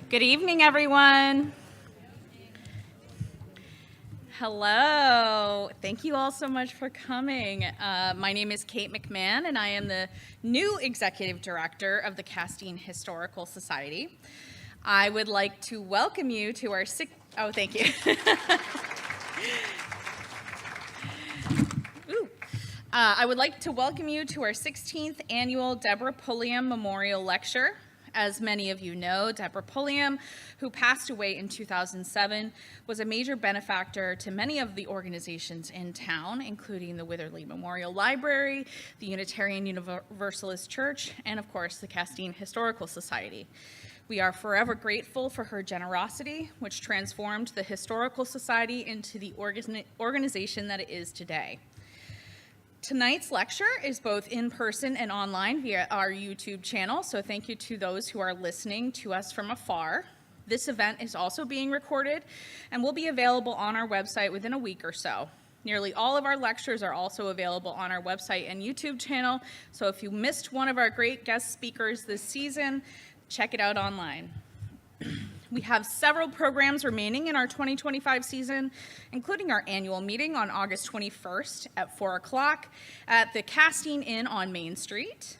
Good evening, everyone. Hello. Thank you all so much for coming. My name is Kate McMahon, and I am the new Executive Director of the Castine Historical Society. I would like to welcome you to our thank you. I would like to welcome you to our 16th annual Deborah Pulliam Memorial Lecture. As many of you know, Deborah Pulliam, who passed away in 2007, was a major benefactor to many of the organizations in town, including the Witherley Memorial Library, the Unitarian Universalist Church, and of course, the Castine Historical Society. We are forever grateful for her generosity, which transformed the Historical Society into the organization that it is today. Tonight's lecture is both in person and online via our YouTube channel, so thank you to those who are listening to us from afar. This event is also being recorded and will be available on our website within a week or so. Nearly all of our lectures are also available on our website and YouTube channel, so if you missed one of our great guest speakers this season, check it out online. We have several programs remaining in our 2025 season, including our annual meeting on August 21st at 4 o'clock at the Castine Inn on Main Street.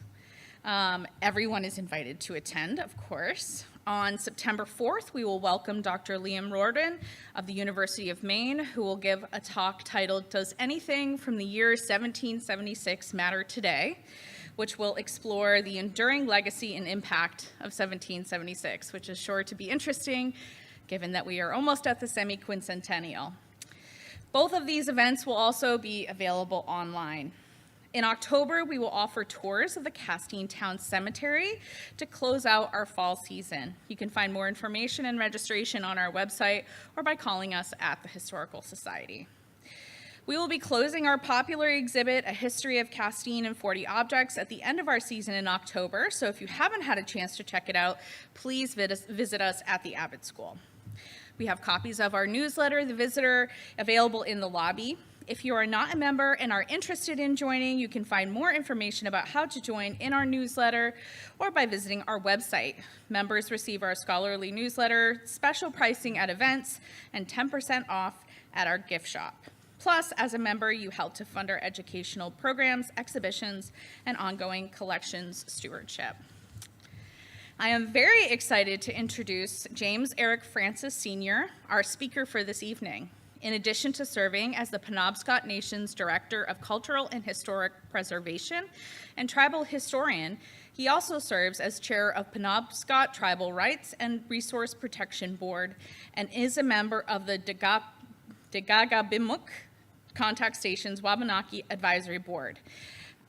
Everyone is invited to attend, of course. On September 4th, we will welcome Dr. Liam Riordan of the University of Maine, who will give a talk titled, "Does Anything from the Year 1776 Matter Today?" which will explore the enduring legacy and impact of 1776, which is sure to be interesting, given that we are almost at the semi-quincentennial. Both of these events will also be available online. In October, we will offer tours of the Castine Town Cemetery to close out our fall season. You can find more information and registration on our website or by calling us at the Historical Society. We will be closing our popular exhibit, A History of Castine in 40 Objects, at the end of our season in October, so if you haven't had a chance to check it out, please visit us at the Abbott School. We have copies of our newsletter, The Visitor, available in the lobby. If you are not a member and are interested in joining, you can find more information about how to join in our newsletter or by visiting our website. Members receive our scholarly newsletter, special pricing at events, and 10% off at our gift shop. Plus, as a member, you help to fund our educational programs, exhibitions, and ongoing collections stewardship. I am very excited to introduce James Eric Francis Sr., our speaker for this evening. In addition to serving as the Penobscot Nation's Director of Cultural and Historic Preservation and Tribal Historian, he also serves as chair of Penobscot Tribal Rights and Resource Protection Board and is a member of the Degagabimuk Contact Station's Wabanaki Advisory Board.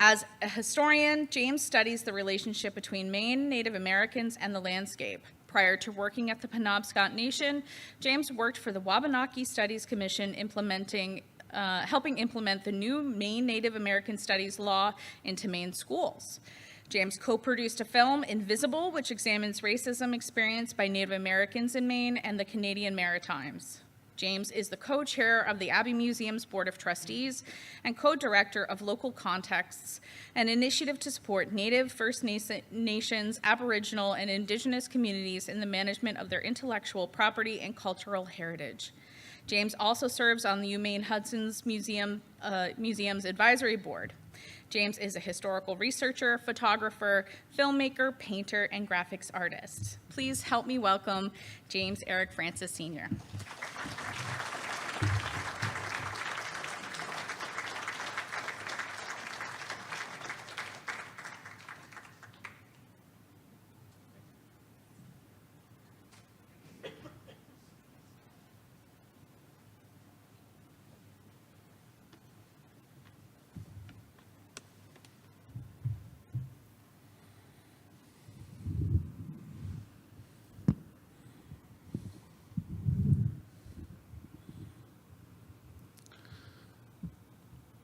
As a historian, James studies the relationship between Maine Native Americans and the landscape. Prior to working at the Penobscot Nation, James worked for the Wabanaki Studies Commission helping implement the new Maine Native American Studies law into Maine schools. James co-produced a film, Invisible, which examines racism experienced by Native Americans in Maine and the Canadian Maritimes. James is the co-chair of the Abbey Museum's Board of Trustees and co-director of Local Contexts, an initiative to support Native, First Nations, Aboriginal, and Indigenous communities in the management of their intellectual property and cultural heritage. James also serves on the UMaine Hudson's Museum's Advisory Board. James is a historical researcher, photographer, filmmaker, painter, and graphics artist. Please help me welcome James Eric Francis Sr.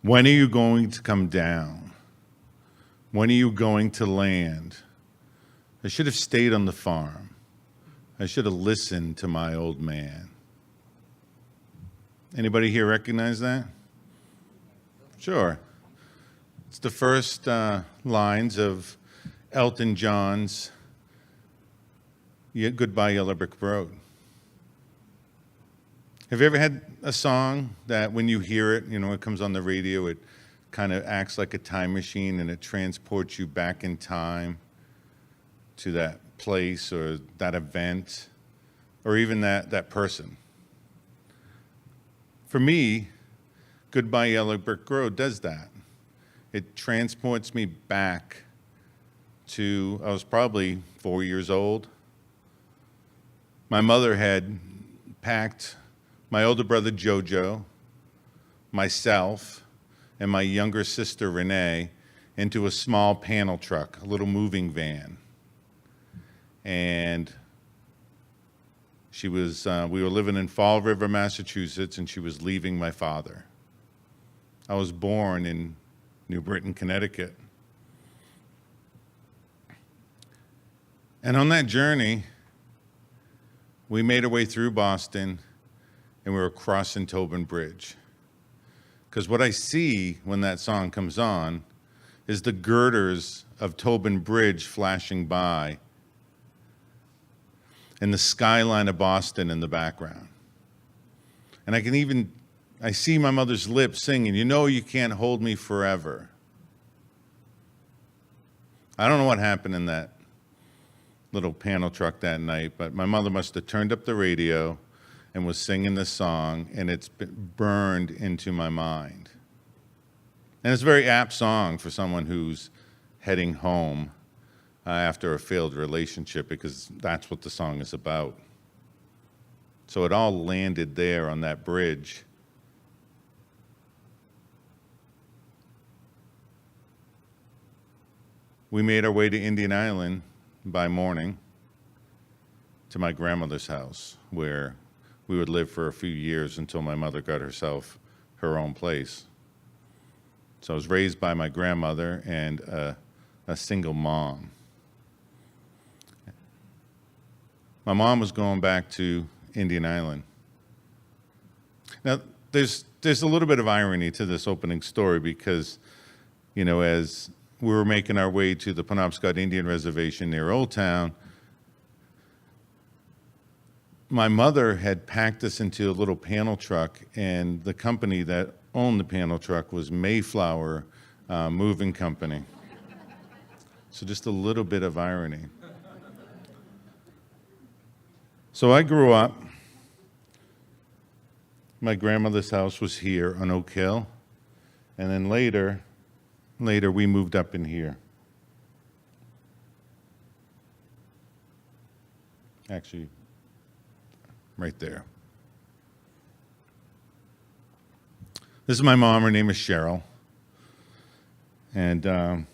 When are you going to come down? When are you going to land? I should have stayed on the farm. I should have listened to my old man. Anybody here recognize that? Sure. It's the first lines of Elton John's Goodbye Yellow Brick Road. Have you ever had a song that when you hear it, it comes on the radio, it kind of acts like a time machine and it transports you back in time to that place or that event or even that person? For me, Goodbye Yellow Brick Road does that. It transports me back to, I was probably 4 years old. My mother had packed my older brother Jojo, myself, and my younger sister Renee into a small panel truck, a little moving van. And we were living in Fall River, Massachusetts, and she was leaving my father. I was born in New Britain, Connecticut. And on that journey, we made our way through Boston, and we were crossing Tobin Bridge. Because what I see when that song comes on is the girders of Tobin Bridge flashing by and the skyline of Boston in the background. And I see my mother's lips singing, you can't hold me forever. I don't know what happened in that little panel truck that night, but my mother must have turned up the radio and was singing this song, and it's been burned into my mind. And it's a very apt song for someone who's heading home after a failed relationship, because that's what the song is about. So it all landed there on that bridge. We made our way to Indian Island by morning to my grandmother's house, where we would live for a few years until my mother got herself her own place. So I was raised by my grandmother and a single mom. My mom was going back to Indian Island. Now, there's a little bit of irony to this opening story because, as we were making our way to the Penobscot Indian Reservation near Old Town, my mother had packed us into a little panel truck, and the company that owned the panel truck was Mayflower Moving Company. So just a little bit of irony. So I grew up. My grandmother's house was here on Oak Hill, and then later we moved up in here. Actually, right there. This is my mom. Her name is Cheryl. And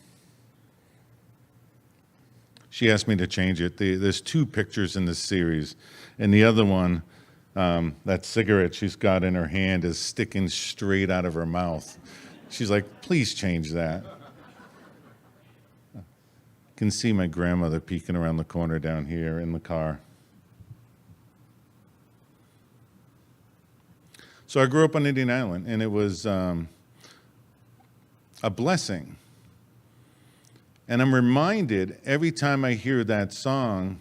she asked me to change it. There's 2 pictures in this series. And the other one, that cigarette she's got in her hand is sticking straight out of her mouth. She's like, please change that. You can see my grandmother peeking around the corner down here in the car. So I grew up on Indian Island, and it was a blessing. And I'm reminded every time I hear that song,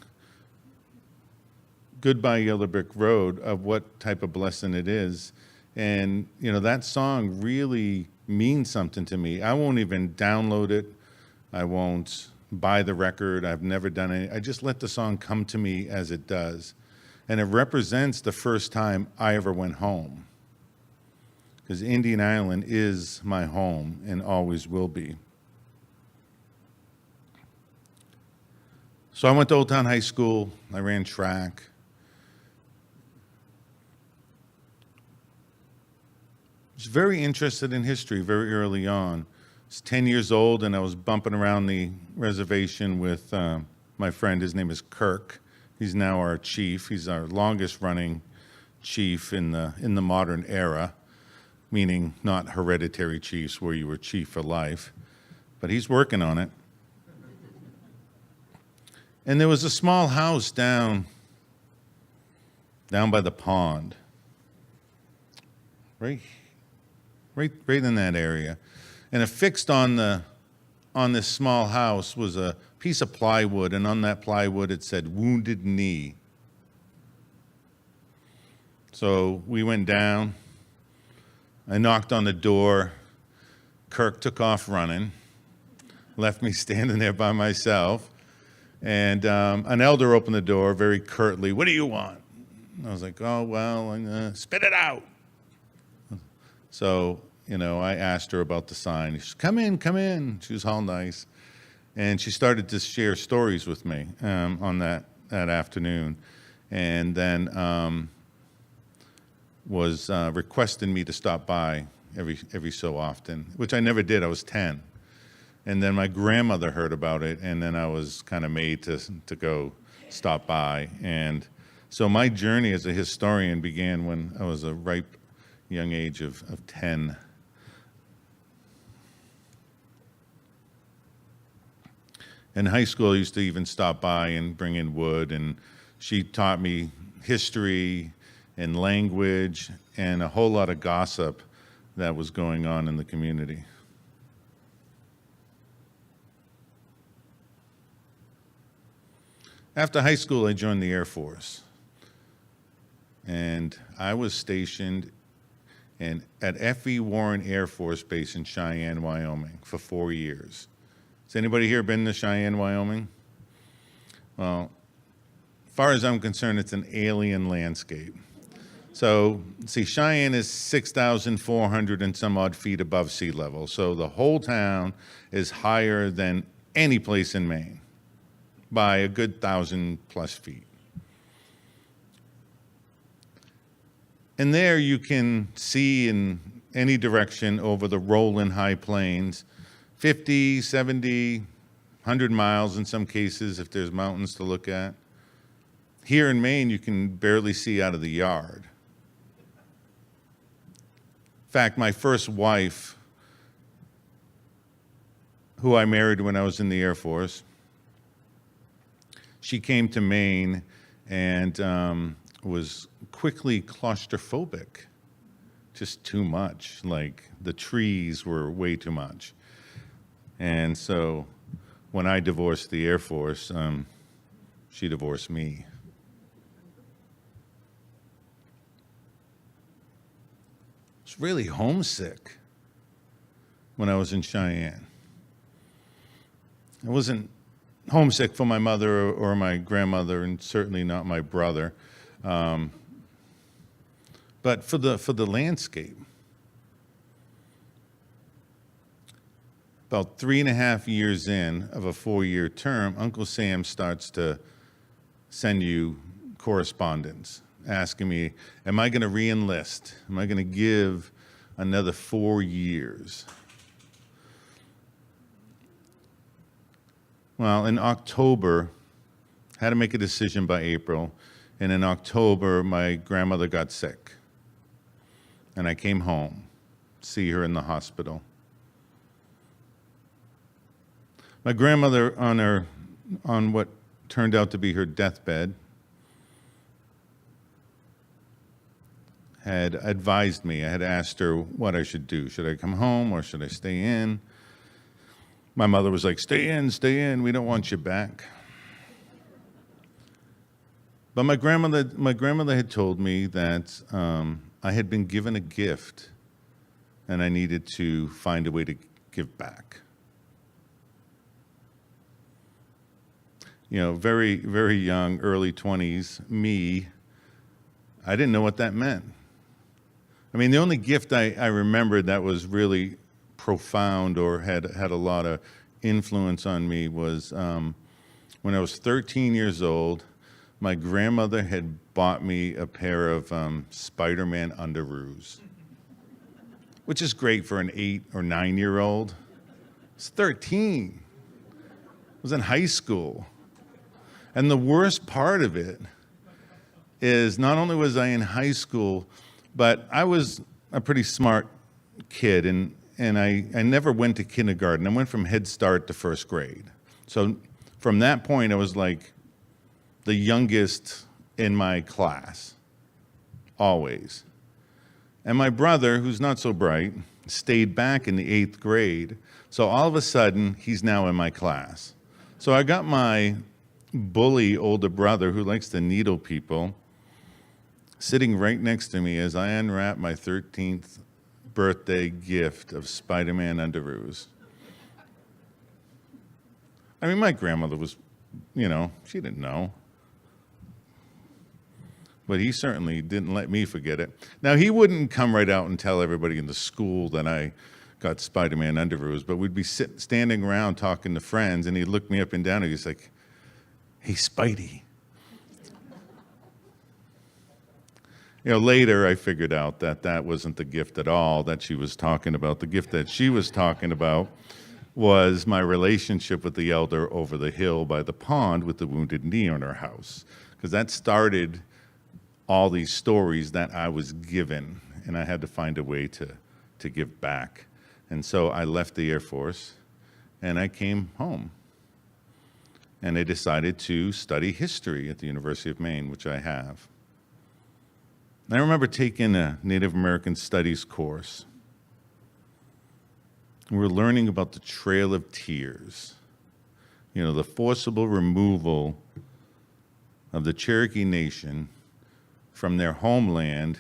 Goodbye Yellow Brick Road, of what type of blessing it is. And, that song really means something to me. I won't even download it. I won't buy the record. I've never done it. I just let the song come to me as it does. And it represents the first time I ever went home. Because Indian Island is my home and always will be. So I went to Old Town High School. I ran track. I was very interested in history very early on. I was 10 years old, and I was bumping around the reservation with my friend. His name is Kirk. He's now our chief. He's our longest-running chief in the modern era, meaning not hereditary chiefs where you were chief for life, but he's working on it. And there was a small house down by the pond, right in that area, and affixed on the on this small house was a piece of plywood, and on that plywood it said "Wounded Knee." So we went down. I knocked on the door. Kirk took off running, left me standing there by myself. And an elder opened the door very curtly. "What do you want?" I was like, "Oh, well, spit it out." So, I asked her about the sign. She said, "Come in, come in." She was all nice. And she started to share stories with me on that afternoon. And then was requesting me to stop by every so often, which I never did. I was 10. And then my grandmother heard about it, and then I was kind of made to go stop by. And so my journey as a historian began when I was a ripe young age of 10. In high school, I used to even stop by and bring in wood, and she taught me history and language and a whole lot of gossip that was going on in the community. After high school, I joined the Air Force, and I was stationed at F.E. Warren Air Force Base in Cheyenne, Wyoming, for 4 years. Has anybody here been to Cheyenne, Wyoming? Well, as far as I'm concerned, it's an alien landscape. So, see, Cheyenne is 6,400 and some odd feet above sea level, so the whole town is higher than any place in Maine by a good 1,000+ feet. And there you can see in any direction over the rolling high plains, 50, 70, 100 miles in some cases if there's mountains to look at. Here in Maine, you can barely see out of the yard. In fact, my first wife, who I married when I was in the Air Force, she came to Maine and was quickly claustrophobic, just too much. Like the trees were way too much. And so when I divorced the Air Force, she divorced me. I was really homesick when I was in Cheyenne. I wasn't homesick for my mother or my grandmother, and certainly not my brother, but for the landscape. About 3.5 years in of a 4-year term, Uncle Sam starts to send you correspondence asking me, am I going to re-enlist? Am I going to give another 4 years? Well, in October, had to make a decision by April, and in October, my grandmother got sick, and I came home, see her in the hospital. My grandmother, on what turned out to be her deathbed, had advised me. I had asked her what I should do. Should I come home or should I stay in? My mother was like, stay in, we don't want you back. But my grandmother had told me that I had been given a gift and I needed to find a way to give back. Very, very young, early 20s, me, I didn't know what that meant. I mean, the only gift I remembered that was really profound or had a lot of influence on me was when I was 13 years old, my grandmother had bought me a pair of Spider-Man underoos, which is great for an 8 or 9-year-old. It's 13. I was in high school. And the worst part of it is not only was I in high school, but I was a pretty smart kid, and I never went to kindergarten. I went from Head Start to first grade. So from that point, I was like the youngest in my class, always. And my brother, who's not so bright, stayed back in the 8th grade. So all of a sudden, he's now in my class. So I got my bully older brother who likes to needle people sitting right next to me as I unwrap my 13th birthday gift of Spider-Man underoos. I mean, my grandmother was, she didn't know. But he certainly didn't let me forget it. Now, he wouldn't come right out and tell everybody in the school that I got Spider-Man underoos, but we'd be standing around talking to friends, and he'd look me up and down, and he's like, "Hey, Spidey." Later I figured out that that wasn't the gift at all that she was talking about. The gift that she was talking about was my relationship with the elder over the hill by the pond with the wounded knee on her house, because that started all these stories that I was given, and I had to find a way to give back. And so I left the Air Force, and I came home. And I decided to study history at the University of Maine, which I have. And I remember taking a Native American Studies course. We were learning about the Trail of Tears, the forcible removal of the Cherokee Nation from their homeland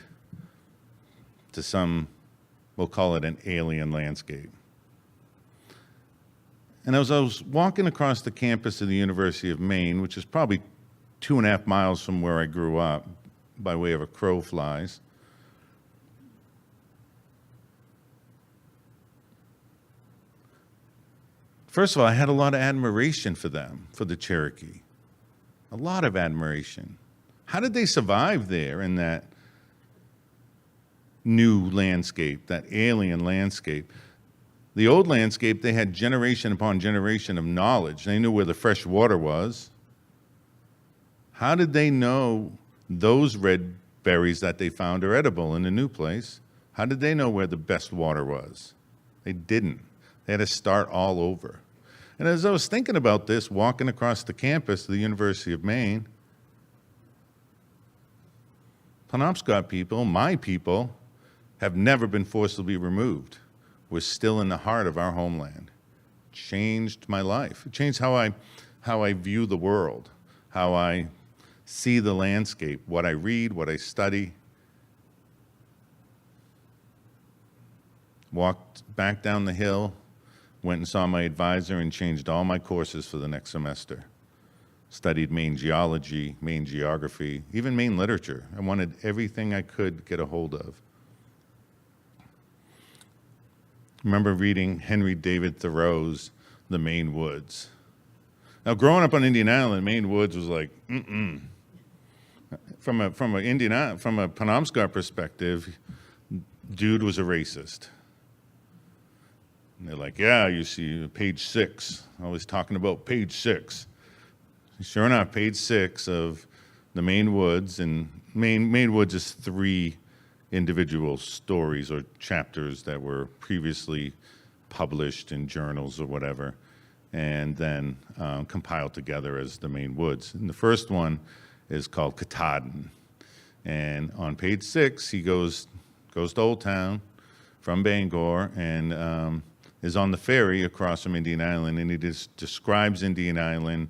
to some, we'll call it an alien landscape. And as I was walking across the campus of the University of Maine, which is probably 2.5 miles from where I grew up, by way of a crow flies, first of all, I had a lot of admiration for them, for the Cherokee. A lot of admiration. How did they survive there in that new landscape, that alien landscape? The old landscape, they had generation upon generation of knowledge. They knew where the fresh water was. How did they know those red berries that they found are edible in the new place? How did they know where the best water was? They didn't. They had to start all over. And as I was thinking about this, walking across the campus of the University of Maine, Penobscot people, my people, have never been forcibly removed. We're still in the heart of our homeland. It changed my life. It changed how I view the world, how I see the landscape, what I read, what I study. Walked back down the hill, went and saw my advisor and changed all my courses for the next semester. Studied Maine geology, Maine geography, even Maine literature. I wanted everything I could get a hold of. I remember reading Henry David Thoreau's The Maine Woods. Now, growing up on Indian Island, Maine Woods was like, From a Penobscot perspective, dude was a racist. And they're like, yeah, you see, page 6. Always talking about page 6. Sure enough, page 6 of the Maine Woods, and Maine Woods is 3 individual stories or chapters that were previously published in journals or whatever, and then compiled together as the Maine Woods. And the first one is called Katahdin. And on page 6, he goes to Old Town from Bangor and is on the ferry across from Indian Island, and he describes Indian Island.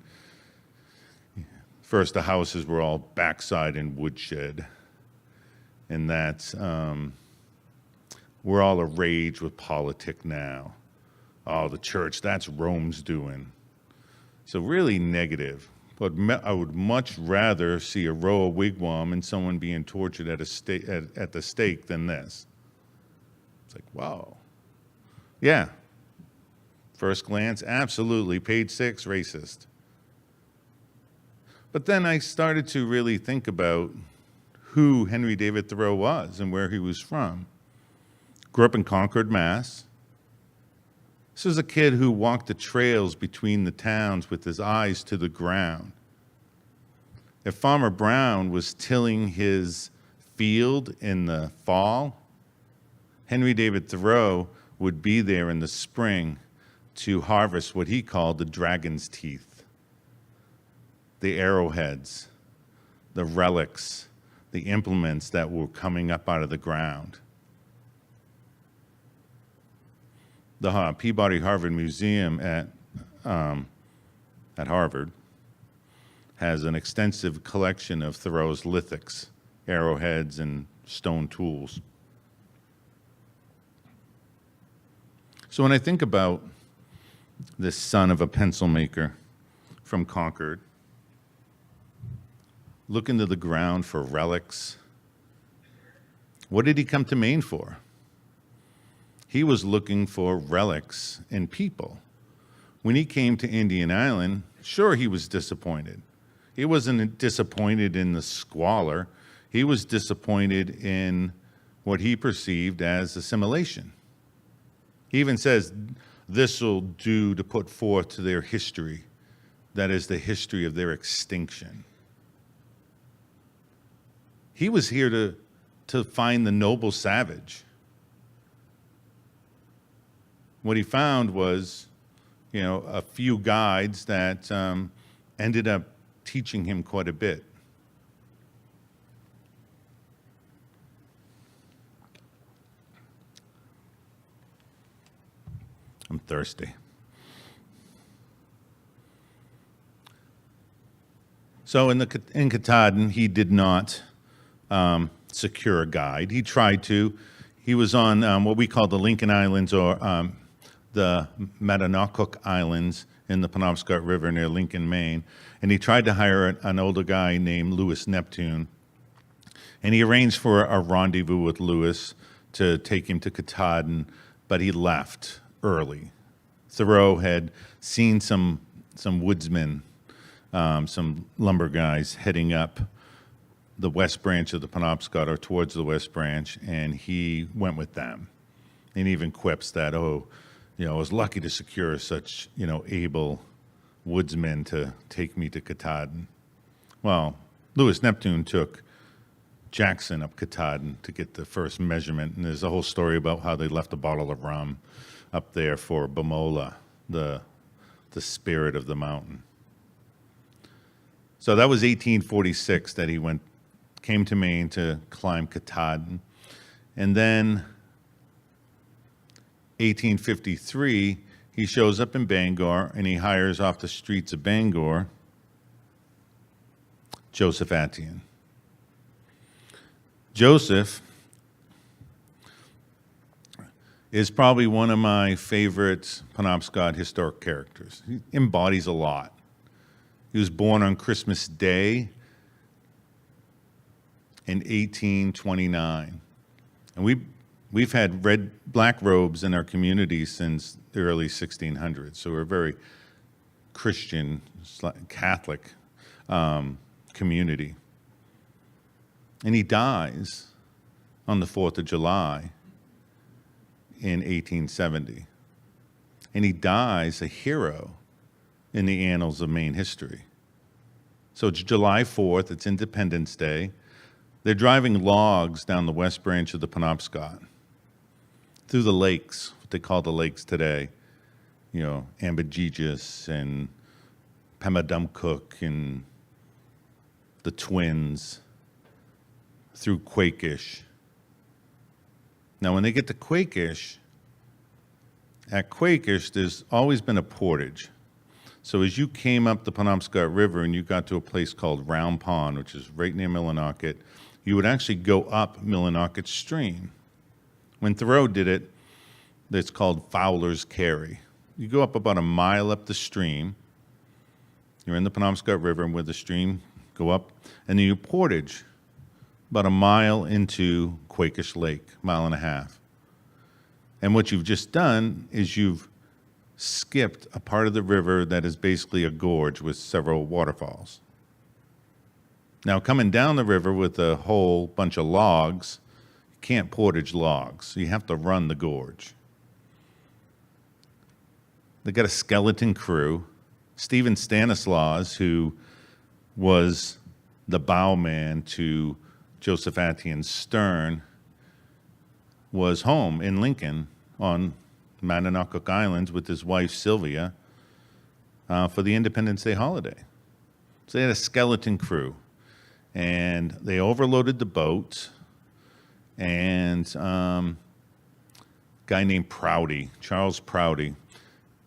First, the houses were all backside and woodshed, and that's, we're all a rage with politic now. Oh, the church, that's Rome's doing. So really negative. But I would much rather see a row of wigwam and someone being tortured at the stake than this. It's like, wow. Yeah. First glance, absolutely. Page 6, racist. But then I started to really think about who Henry David Thoreau was and where he was from. Grew up in Concord, Mass. This was a kid who walked the trails between the towns with his eyes to the ground. If Farmer Brown was tilling his field in the fall, Henry David Thoreau would be there in the spring to harvest what he called the dragon's teeth, the arrowheads, the relics, the implements that were coming up out of the ground. The Peabody Harvard Museum at Harvard has an extensive collection of Thoreau's lithics, arrowheads, and stone tools. So when I think about this son of a pencil maker from Concord, look into the ground for relics, what did he come to Maine for? He was looking for relics in people. When he came to Indian Island, sure, he was disappointed. He wasn't disappointed in the squalor. He was disappointed in what he perceived as assimilation. He even says, this will do to put forth to their history. That is the history of their extinction. He was here to find the noble savage. What he found was, a few guides that ended up teaching him quite a bit. I'm thirsty. So in Katahdin, he did not secure a guide. He tried to. He was on what we call the Lincoln Islands, or the Matanocook Islands in the Penobscot River near Lincoln, Maine. And he tried to hire an older guy named Louis Neptune. And he arranged for a rendezvous with Louis to take him to Katahdin, but he left early. Thoreau had seen some woodsmen, some lumber guys heading up the west branch of the Penobscot, or towards the west branch, and he went with them. And he even quips that, I was lucky to secure such, able woodsmen to take me to Katahdin. Well, Louis Neptune took Jackson up Katahdin to get the first measurement, and there's a whole story about how they left a bottle of rum up there for Bamola, the spirit of the mountain. So that was 1846 that he came to Maine to climb Katahdin. And then 1853, he shows up in Bangor, and he hires off the streets of Bangor Joseph Attian. Joseph is probably one of my favorite Penobscot historic characters. He embodies a lot. He was born on Christmas Day in 1829. And we've had black robes in our community since the early 1600s. So we're a very Christian, Catholic community. And he dies on the 4th of July in 1870. And he dies a hero in the annals of Maine history. So it's July 4th, it's Independence Day. They're driving logs down the west branch of the Penobscot through the lakes, what they call the lakes today, Ambajijis and Penobscot and the Twins, through Quakish. Now, when they get to Quakish, at Quakish, there's always been a portage. So as you came up the Penobscot River and you got to a place called Round Pond, which is right near Millinocket, you would actually go up Millinocket Stream. When Thoreau did it, it's called Fowler's Carry. You go up about a mile up the stream. You're in the Penobscot River, and where the stream go up, and then you portage about a mile into Quakish Lake, mile and a half. And what you've just done is you've skipped a part of the river that is basically a gorge with several waterfalls. Now, coming down the river with a whole bunch of logs, you can't portage logs, so you have to run the gorge. They got a skeleton crew. Stephen Stanislaus, who was the bowman to Joseph Attian's stern, was home in Lincoln on Matanocook Islands with his wife Sylvia for the Independence Day holiday. So they had a skeleton crew, and they overloaded the boat and kind guy named Prouty, Charles Prouty.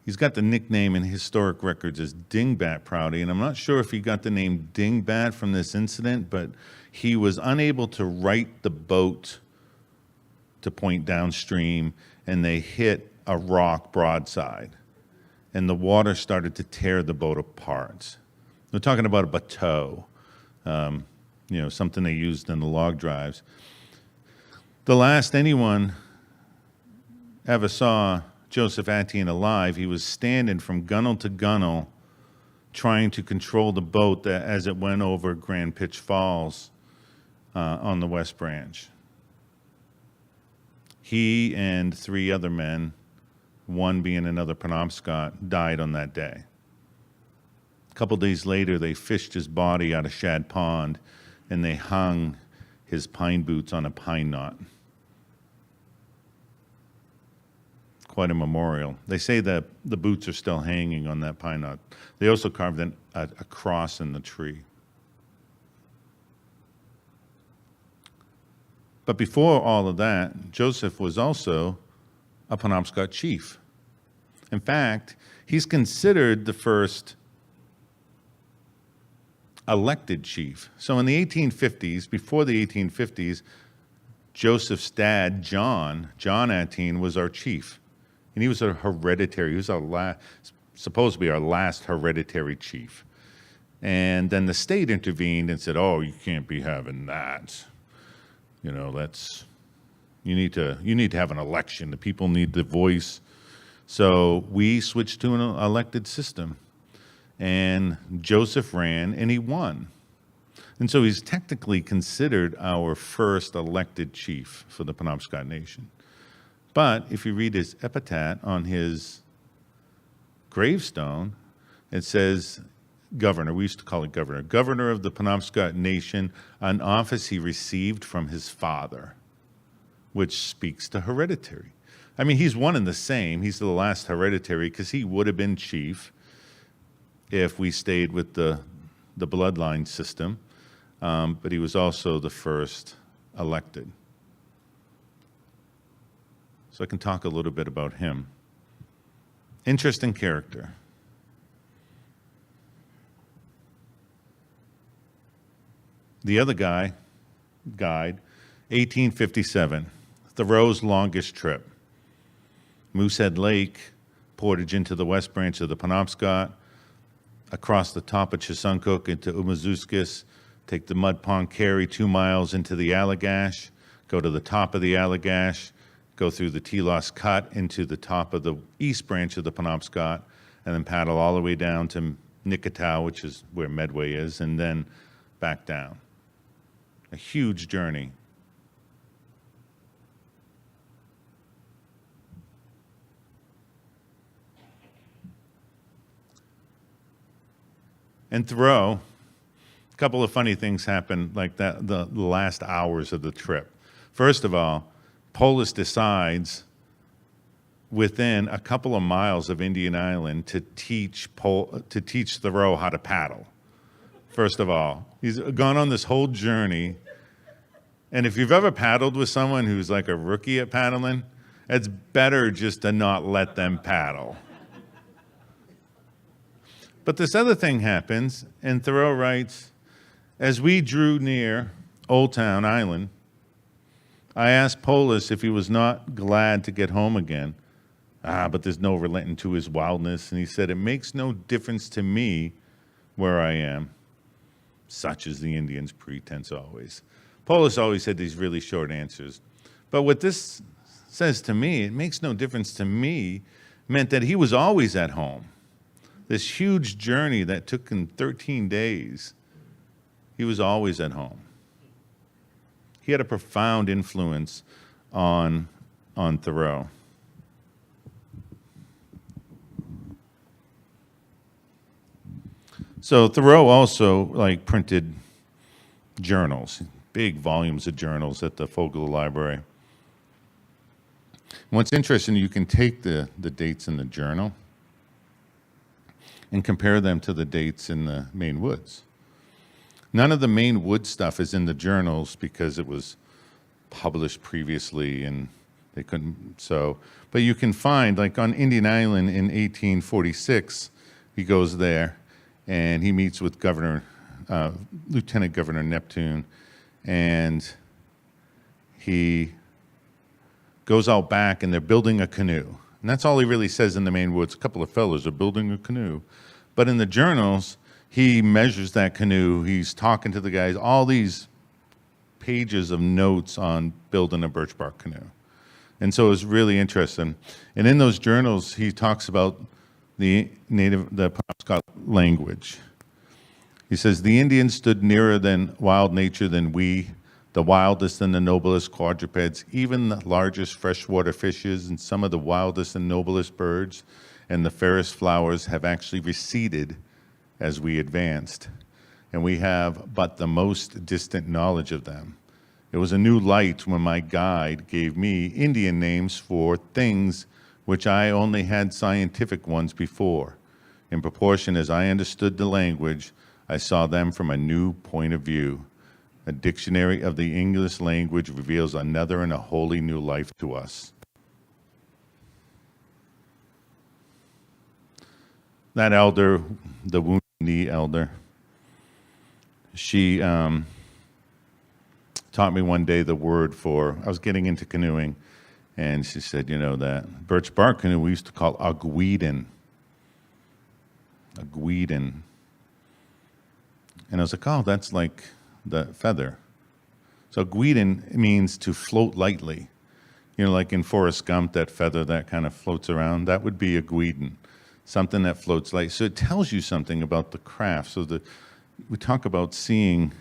He's got the nickname in historic records as Dingbat Prouty, and I'm not sure if he got the name Dingbat from this incident, but he was unable to right the boat to point downstream, and they hit a rock broadside, and the water started to tear the boat apart. We're talking about a bateau, something they used in the log drives. The last anyone ever saw Joseph Attian alive, he was standing from gunwale to gunwale trying to control the boat as it went over Grand Pitch Falls on the West Branch. He and 3 other men, one being another Penobscot, died on that day. A couple days later, they fished his body out of Shad Pond, and they hung his pine boots on a pine knot. Quite a memorial. They say that the boots are still hanging on that pine knot. They also carved a cross in the tree. But before all of that, Joseph was also a Penobscot chief. In fact, he's considered the first elected chief. So in the 1850s, before the 1850s, Joseph's dad, John Attian, was our chief. And he was a hereditary, he was supposed to be our last hereditary chief. And then the state intervened and said, oh, you can't be having that. You need to have an election. The people need the voice. So we switched to an elected system. And Joseph ran, and he won. And so he's technically considered our first elected chief for the Penobscot Nation. But if you read his epitaph on his gravestone, it says governor. We used to call it governor. Governor of the Penobscot Nation, an office he received from his father, which speaks to hereditary. I mean, he's one and the same. He's the last hereditary because he would have been chief if we stayed with the bloodline system, but he was also the first elected. So I can talk a little bit about him. Interesting character. The other guide, 1857, Thoreau's longest trip. Moosehead Lake, portage into the West Branch of the Penobscot, across the top of Chisuncook into Umazuskis, take the Mud Pond Carry 2 miles into the Allagash, go to the top of the Allagash, go through the Telos Cut into the top of the East Branch of the Penobscot, and then paddle all the way down to Nicotow, which is where Medway is, and then back down. A huge journey. And Thoreau, a couple of funny things happened like that the last hours of the trip. First of all, Polis decides within a couple of miles of Indian Island to teach Thoreau how to paddle. First of all, he's gone on this whole journey. And if you've ever paddled with someone who's like a rookie at paddling, it's better just to not let them paddle. But this other thing happens, and Thoreau writes, as we drew near Old Town Island, I asked Polis if he was not glad to get home again. But there's no relenting to his wildness. And he said, it makes no difference to me where I am. Such is the Indian's pretense always. Polis always had these really short answers. But what this says to me, it makes no difference to me, meant that he was always at home. This huge journey that took him 13 days, he was always at home. He had a profound influence on Thoreau. So Thoreau also printed journals, big volumes of journals at the Fogler Library. What's interesting, you can take the dates in the journal and compare them to the dates in the Maine Woods. None of the Maine Woods stuff is in the journals because it was published previously and They couldn't, so, but you can find, like on Indian Island in 1846, he goes there and he meets with Lieutenant Governor Neptune, and he goes out back and they're building a canoe. And that's all he really says in the Maine Woods. A couple of fellas are building a canoe. But in the journals, he measures that canoe. He's talking to the guys, all these pages of notes on building a birch bark canoe. And so it was really interesting. And in those journals, he talks about the Penobscot language. He says, the Indians stood nearer than wild nature than we, the wildest and the noblest quadrupeds, even the largest freshwater fishes and some of the wildest and noblest birds and the fairest flowers have actually receded as we advanced, and we have but the most distant knowledge of them. It was a new light when my guide gave me Indian names for things which I only had scientific ones before. In proportion as I understood the language, I saw them from a new point of view. A dictionary of the English language reveals another and a wholly new life to us. That elder, the Wounded Knee elder, she taught me one day the word for, I was getting into canoeing, and she said, you know, that birch bark canoe we used to call a guidon. A guidon. And I was like, oh, that's like the feather. So guidon means to float lightly. You know, like in Forrest Gump, that feather that kind of floats around, that would be a guidon, something that floats light. So it tells you something about the craft. So we talk about seeing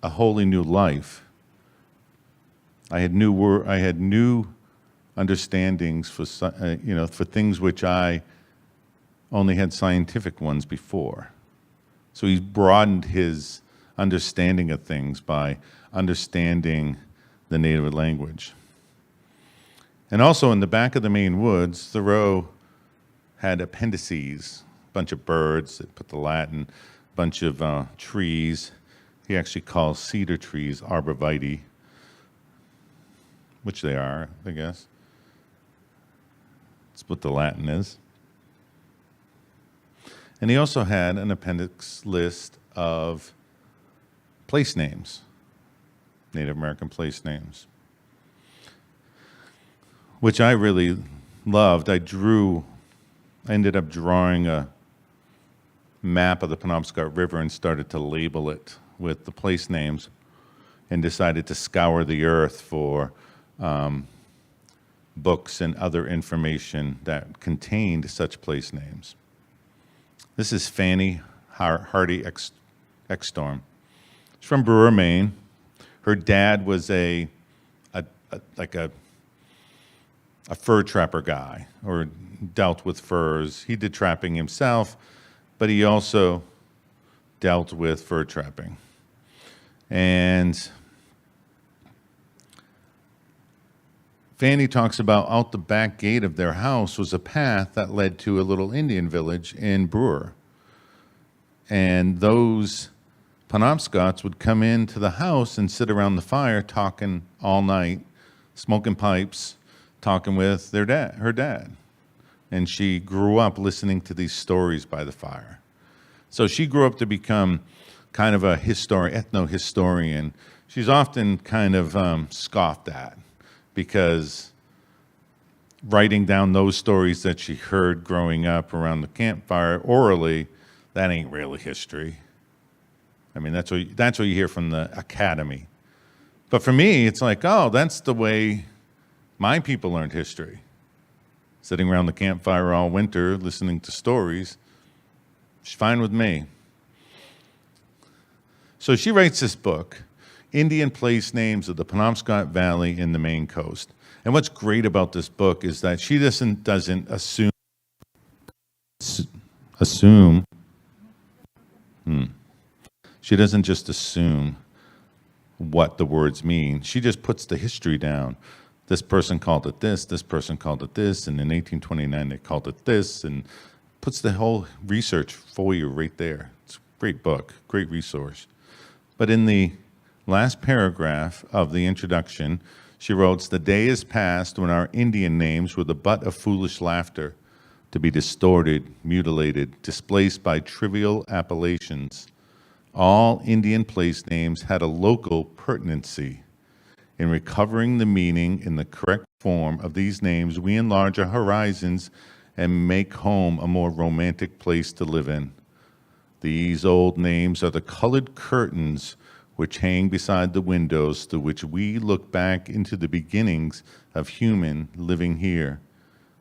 a wholly new life. I had new understandings for for things which I only had scientific ones before. So he broadened his understanding of things by understanding the native language. And also in the back of the Maine Woods, Thoreau had appendices, a bunch of birds that put the Latin, a bunch of trees. He actually calls cedar trees arborvitae, which they are, I guess. That's what the Latin is. And he also had an appendix list of place names, Native American place names, which I really loved. I ended up drawing a map of the Penobscot River and started to label it with the place names, and decided to scour the earth for books and other information that contained such place names. This is Fanny Hardy Exstorm. She's from Brewer, Maine. Her dad was a fur trapper guy, or dealt with furs. He did trapping himself, but he also dealt with fur trapping. And Fanny talks about out the back gate of their house was a path that led to a little Indian village in Brewer. And those Penobscots would come into the house and sit around the fire talking all night, smoking pipes, talking with her dad. And she grew up listening to these stories by the fire. So she grew up to become kind of a ethno-historian. She's often kind of scoffed at, because writing down those stories that she heard growing up around the campfire orally, that ain't really history. I mean, that's what you hear from the academy. But for me, it's like, oh, that's the way my people learned history. Sitting around the campfire all winter, listening to stories. It's fine with me. So she writes this book, Indian Place Names of the Penobscot Valley in the Maine Coast. And what's great about this book is that she doesn't assume. She doesn't just assume what the words mean. She just puts the history down. This person called it this person called it this, and in 1829 they called it this, and puts the whole research for you right there. It's a great book, great resource. But in the last paragraph of the introduction, she wrote, "The day is past when our Indian names were the butt of foolish laughter, to be distorted, mutilated, displaced by trivial appellations. All Indian place names had a local pertinency. In recovering the meaning in the correct form of these names, we enlarge our horizons and make home a more romantic place to live in. These old names are the colored curtains which hang beside the windows through which we look back into the beginnings of human living here.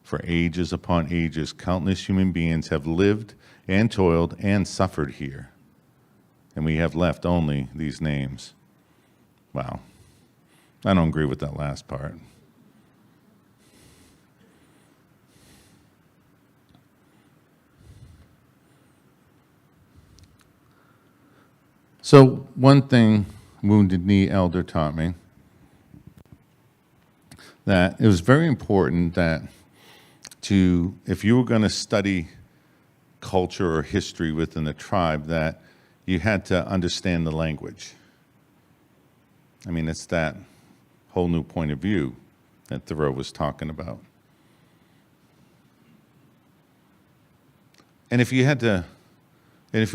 For ages upon ages, countless human beings have lived and toiled and suffered here. And we have left only these names." Wow. I don't agree with that last part. So one thing Wounded Knee Elder taught me, that it was very important that if you were going to study culture or history within the tribe, that you had to understand the language. I mean, it's that whole new point of view that Thoreau was talking about. And if you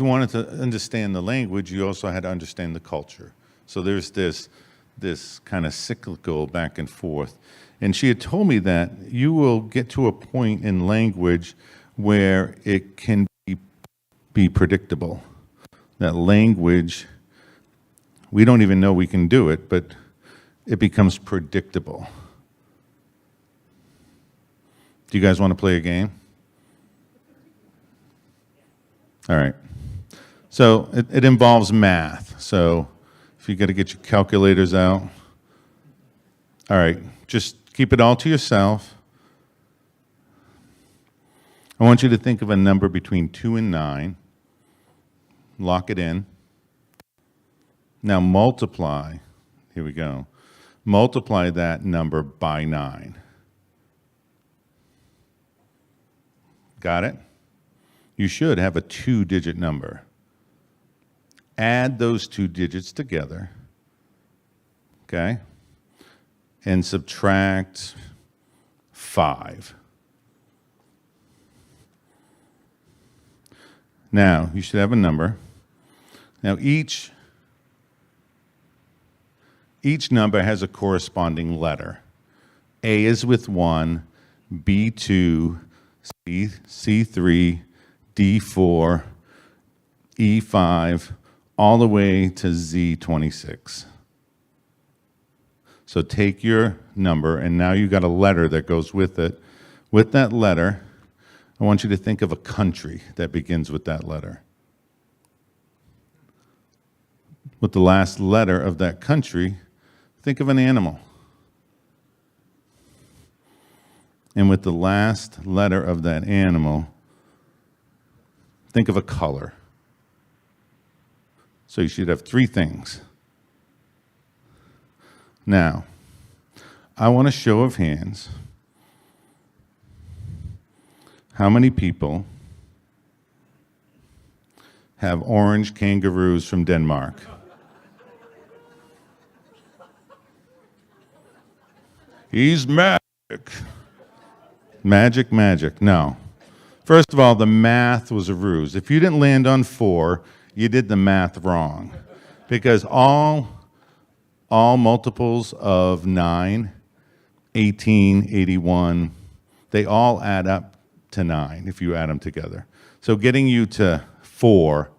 wanted to understand the language, you also had to understand the culture. So there's this kind of cyclical back and forth. And she had told me that you will get to a point in language where it can be predictable. That language, we don't even know we can do it, but it becomes predictable. Do you guys want to play a game? All right. So it involves math. So if you got to get your calculators out. All right, just keep it all to yourself. I want you to think of a number between 2 and 9. Lock it in. Now multiply. Here we go. Multiply that number by 9. Got it? You should have a 2-digit number. Add those 2 digits together, okay? And subtract 5. Now, you should have a number. Now, each number has a corresponding letter. A is with 1, B 2, C 3, D 4, E 5, all the way to Z 26. So take your number, and now you've got a letter that goes with it. With that letter, I want you to think of a country that begins with that letter. With the last letter of that country, think of an animal. And with the last letter of that animal, think of a color. So you should have 3 things. Now, I want a show of hands. How many people have orange kangaroos from Denmark? He's magic. Magic, magic. No. First of all, the math was a ruse. If you didn't land on 4, you did the math wrong. Because all multiples of 9, 18, 81, they all add up to 9 if you add them together. So getting you to 4,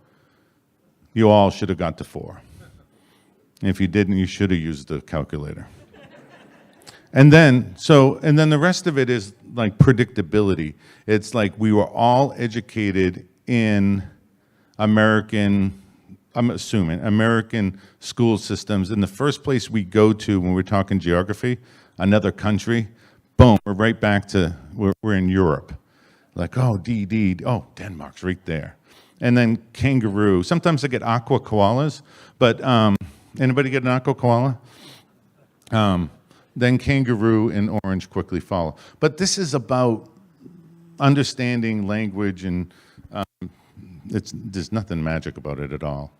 you all should have got to 4. And if you didn't, you should have used the calculator. And then the rest of it is like predictability. It's like we were all educated in American school systems. In the first place we go to when we're talking geography, another country, boom, we're right back to, we're in Europe. Like, oh, Denmark's right there. And then kangaroo. Sometimes I get aqua koalas, but anybody get an aqua koala? Then kangaroo and orange quickly follow. But this is about understanding language, and there's nothing magic about it at all.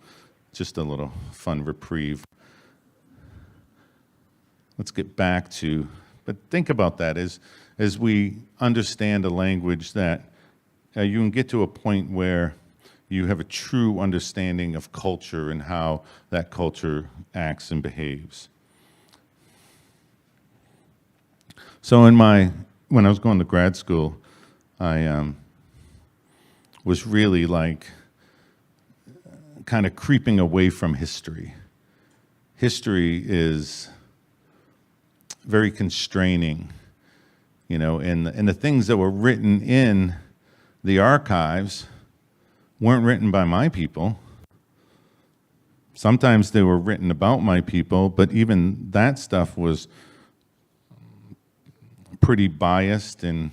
Just a little fun reprieve let's get back to, but think about that as we understand a language that you can get to a point where you have a true understanding of culture and how that culture acts and behaves. So when I was going to grad school, I was really like kind of creeping away from history. History is very constraining, you know, and the things that were written in the archives weren't written by my people. Sometimes they were written about my people, but even that stuff was pretty biased and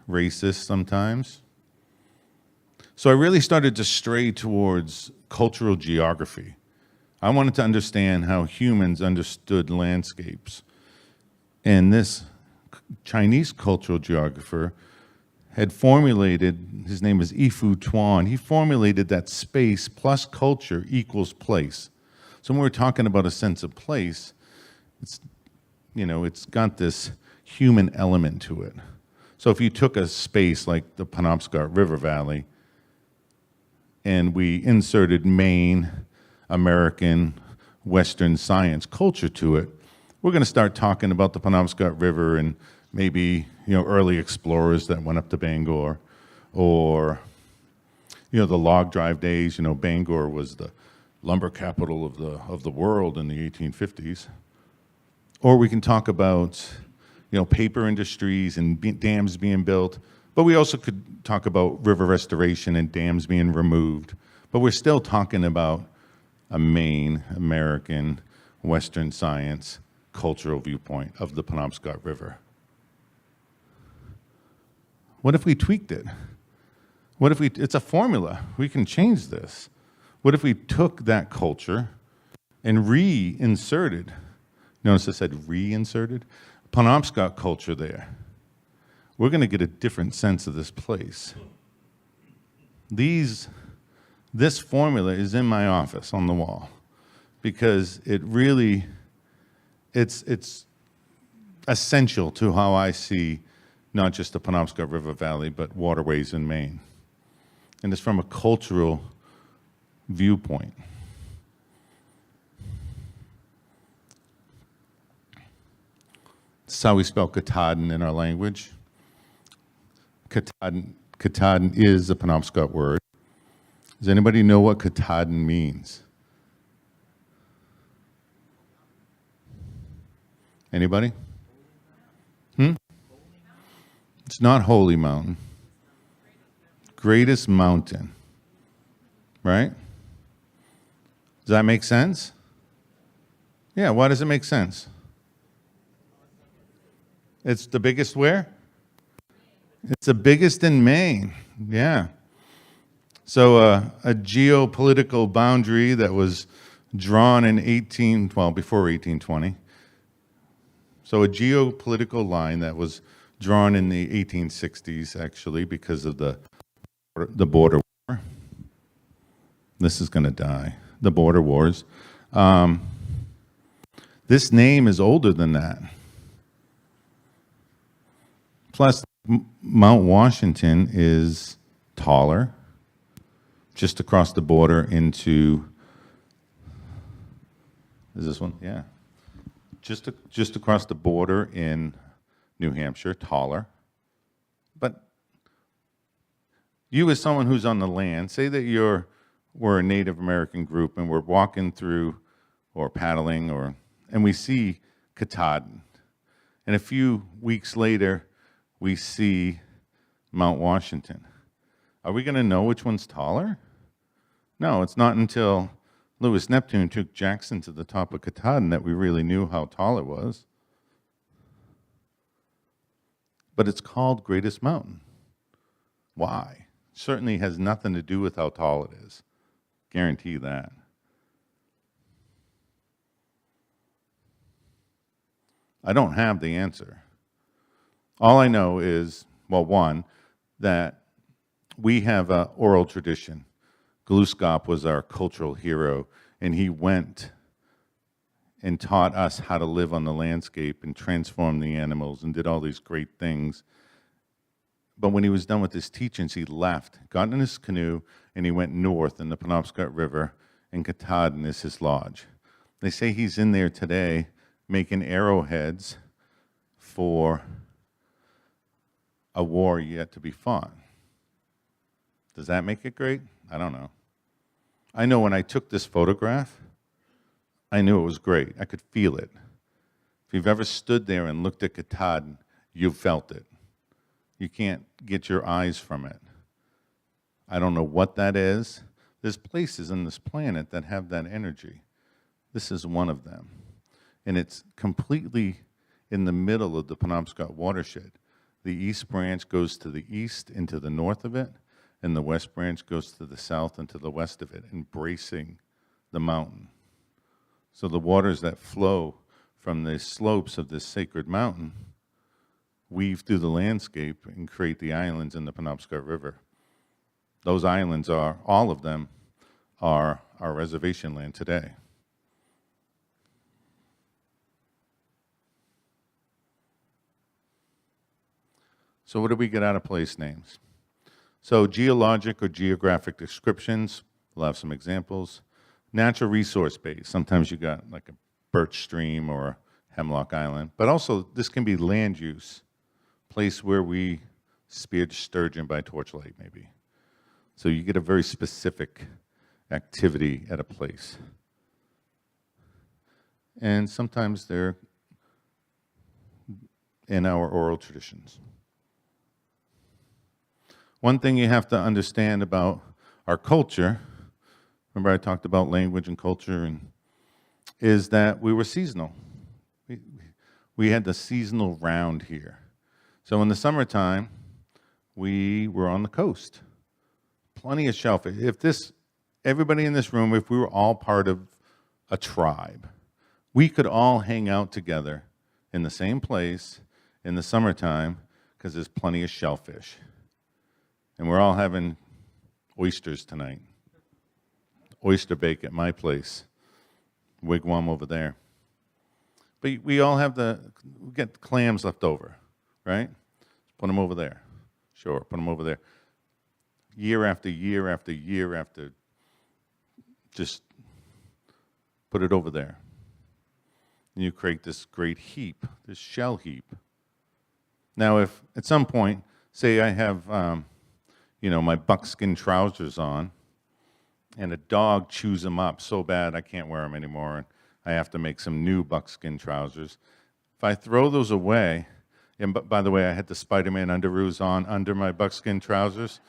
racist sometimes. So I really started to stray towards cultural geography. I wanted to understand how humans understood landscapes. And this Chinese cultural geographer had formulated, his name is Yifu Tuan, he formulated that space plus culture equals place. So when we're talking about a sense of place, it's, you know, it's got this human element to it. So if you took a space like the Penobscot River Valley and we inserted Maine, American, Western science culture to it, we're going to start talking about the Penobscot River and maybe, you know, early explorers that went up to Bangor, or, you know, the log drive days. You know, Bangor was the lumber capital of the world in the 1850s. Or we can talk about, you know, paper industries and dams being built, but we also could talk about river restoration and dams being removed. But we're still talking about a Maine, American, Western science, cultural viewpoint of the Penobscot River. What if we tweaked it? What if it's a formula, we can change this. What if we took that culture and reinserted, notice I said reinserted, Penobscot culture there. We're going to get a different sense of this place. This formula is in my office on the wall because it really, it's essential to how I see not just the Penobscot River Valley, but waterways in Maine. And it's from a cultural viewpoint. This is how we spell Katahdin in our language. Katahdin is a Penobscot word. Does anybody know what Katahdin means? Anybody? It's not Holy Mountain. Greatest mountain. Right? Does that make sense? Yeah, why does it make sense? It's the biggest where? It's the biggest in Maine. Yeah. So a geopolitical boundary that was drawn in before 1820. So a geopolitical line that was drawn in the 1860s, actually, because of the border war. This is going to die. The border wars. This name is older than that. Plus, Mount Washington is taller, just across the border into, is this one? Yeah. Just across the border in New Hampshire, taller. But you as someone who's on the land, say that we're a Native American group and we're walking through or paddling and we see Katahdin. And a few weeks later, we see Mount Washington. Are we going to know which one's taller? No, it's not until Louis Neptune took Jackson to the top of Katahdin that we really knew how tall it was. But it's called Greatest Mountain. Why? Certainly has nothing to do with how tall it is. Guarantee that. I don't have the answer. All I know is, well, one, that we have an oral tradition. Gluskop was our cultural hero, and he went and taught us how to live on the landscape and transform the animals and did all these great things. But when he was done with his teachings, he left, got in his canoe, and he went north in the Penobscot River, and Katahdin is his lodge. They say he's in there today making arrowheads for a war yet to be fought. Does that make it great? I don't know. I know when I took this photograph, I knew it was great. I could feel it. If you've ever stood there and looked at Katahdin, you've felt it. You can't get your eyes from it. I don't know what that is. There's places on this planet that have that energy. This is one of them. And it's completely in the middle of the Penobscot watershed. The East Branch goes to the east and to the north of it, and the West Branch goes to the south and to the west of it, embracing the mountain. So the waters that flow from the slopes of this sacred mountain weave through the landscape and create the islands in the Penobscot River. Those islands are, all of them, are our reservation land today. So what do we get out of place names? So geologic or geographic descriptions, we'll have some examples. Natural resource base, sometimes you got like a birch stream or Hemlock Island, but also this can be land use, place where we speared sturgeon by torchlight maybe. So you get a very specific activity at a place. And sometimes they're in our oral traditions. One thing you have to understand about our culture, remember I talked about language and culture, is that we were seasonal. We had the seasonal round here. So in the summertime, we were on the coast. Plenty of shellfish. Everybody in this room, if we were all part of a tribe, we could all hang out together in the same place in the summertime because there's plenty of shellfish. And we're all having oysters tonight. Oyster bake at my place. Wigwam over there. But we all have we get clams left over, right? Put them over there. Sure, put them over there. Year after year after year after, just put it over there. And you create this great heap, this shell heap. Now, if at some point, say I have, my buckskin trousers on, and a dog chews them up so bad I can't wear them anymore, and I have to make some new buckskin trousers. If I throw those away, and by the way, I had the Spider-Man underoos on under my buckskin trousers.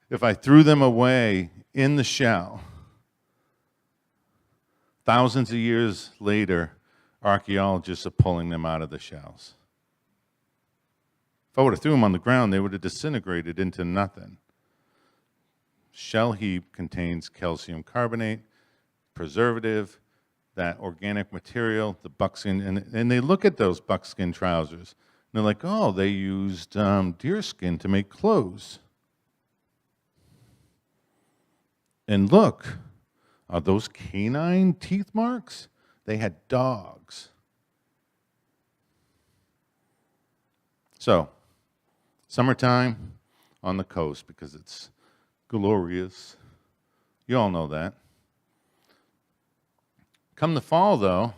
If I threw them away in the shell, thousands of years later, archaeologists are pulling them out of the shells. If I would have threw them on the ground, they would have disintegrated into nothing. Shell heap contains calcium carbonate, preservative, that organic material, the buckskin, and they look at those buckskin trousers, and they're like, oh, they used deer skin to make clothes. And look, are those canine teeth marks? They had dogs. So, summertime on the coast because it's glorious. You all know that. Come the fall, though,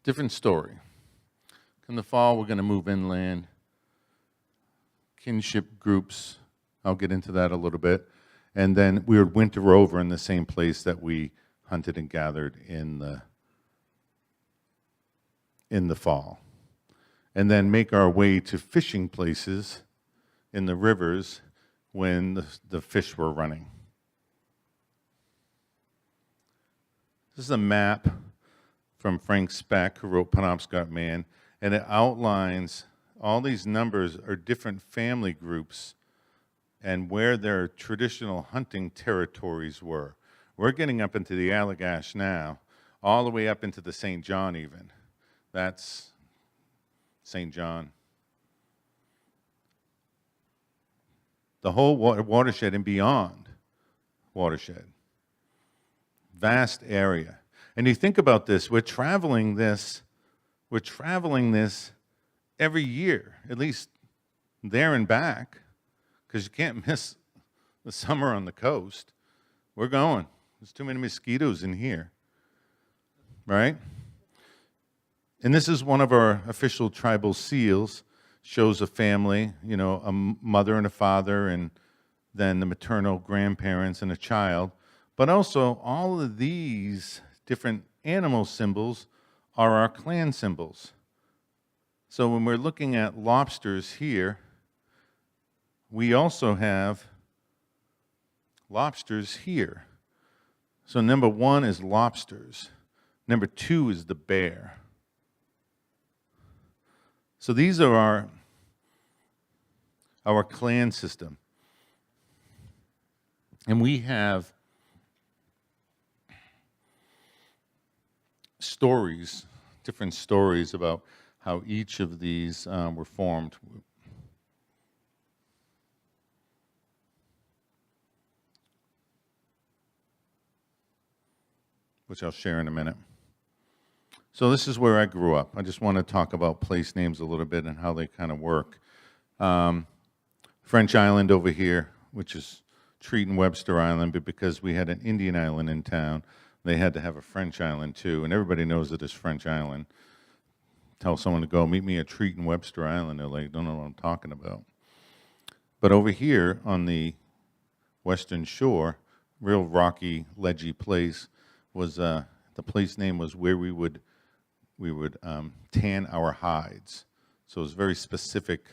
different story. Come the fall, we're going to move inland. Kinship groups, I'll get into that a little bit. And then we would winter over in the same place that we hunted and gathered in the fall. And then make our way to fishing places in the rivers when the fish were running. This is a map from Frank Speck, who wrote Penobscot Man, and it outlines all these numbers are different family groups and where their traditional hunting territories were. We're getting up into the Allagash now, all the way up into the St. John even. That's St. John. The whole watershed and beyond watershed. Vast area. And you think about this, we're traveling this every year, at least there and back, because you can't miss the summer on the coast. We're going. There's too many mosquitoes in here, right? And this is one of our official tribal seals. Shows a family, a mother and a father, and then the maternal grandparents and a child. But also, all of these different animal symbols are our clan symbols. So when we're looking at lobsters here, we also have lobsters here. So number 1 is lobsters. Number 2 is the bear. So these are our clan system. And we have stories, different stories about how each of these were formed. Which I'll share in a minute. So this is where I grew up. I just want to talk about place names a little bit and how they kind of work. French Island over here, which is Treat and Webster Island, but because we had an Indian island in town, they had to have a French Island too, and everybody knows it is French Island. Tell someone to go meet me at Treat and Webster Island, they're like, don't know what I'm talking about. But over here on the western shore, real rocky, ledgy place, was the place name was where we would tan our hides. So it was very specific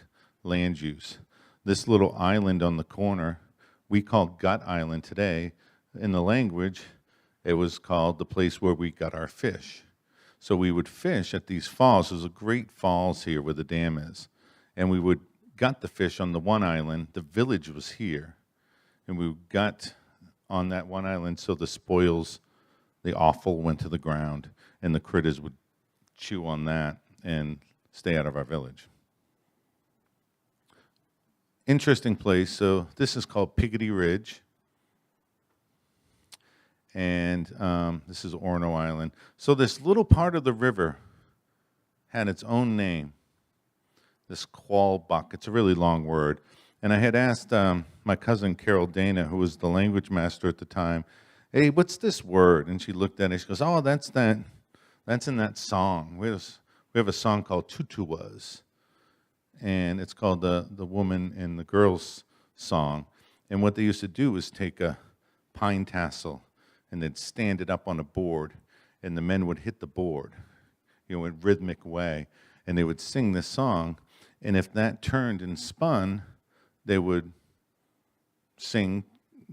land use. This little island on the corner, we call Gut Island today. In the language, it was called the place where we got our fish. So we would fish at these falls. There's a great falls here where the dam is. And we would gut the fish on the one island. The village was here. And we got on that one island so the spoils, the offal went to the ground. And the critters would chew on that and stay out of our village. Interesting place. So this is called Piggity Ridge. And this is Orono Island. So this little part of the river had its own name, this Qualbuck. It's a really long word. And I had asked my cousin Carol Dana, who was the language master at the time, hey, what's this word? And she looked at it, she goes, oh, that's in that song. We have a song called Tutuwas. And it's called the Woman and the Girls song. And what they used to do was take a pine tassel and they'd stand it up on a board, and the men would hit the board, in a rhythmic way, and they would sing this song. And if that turned and spun, they would sing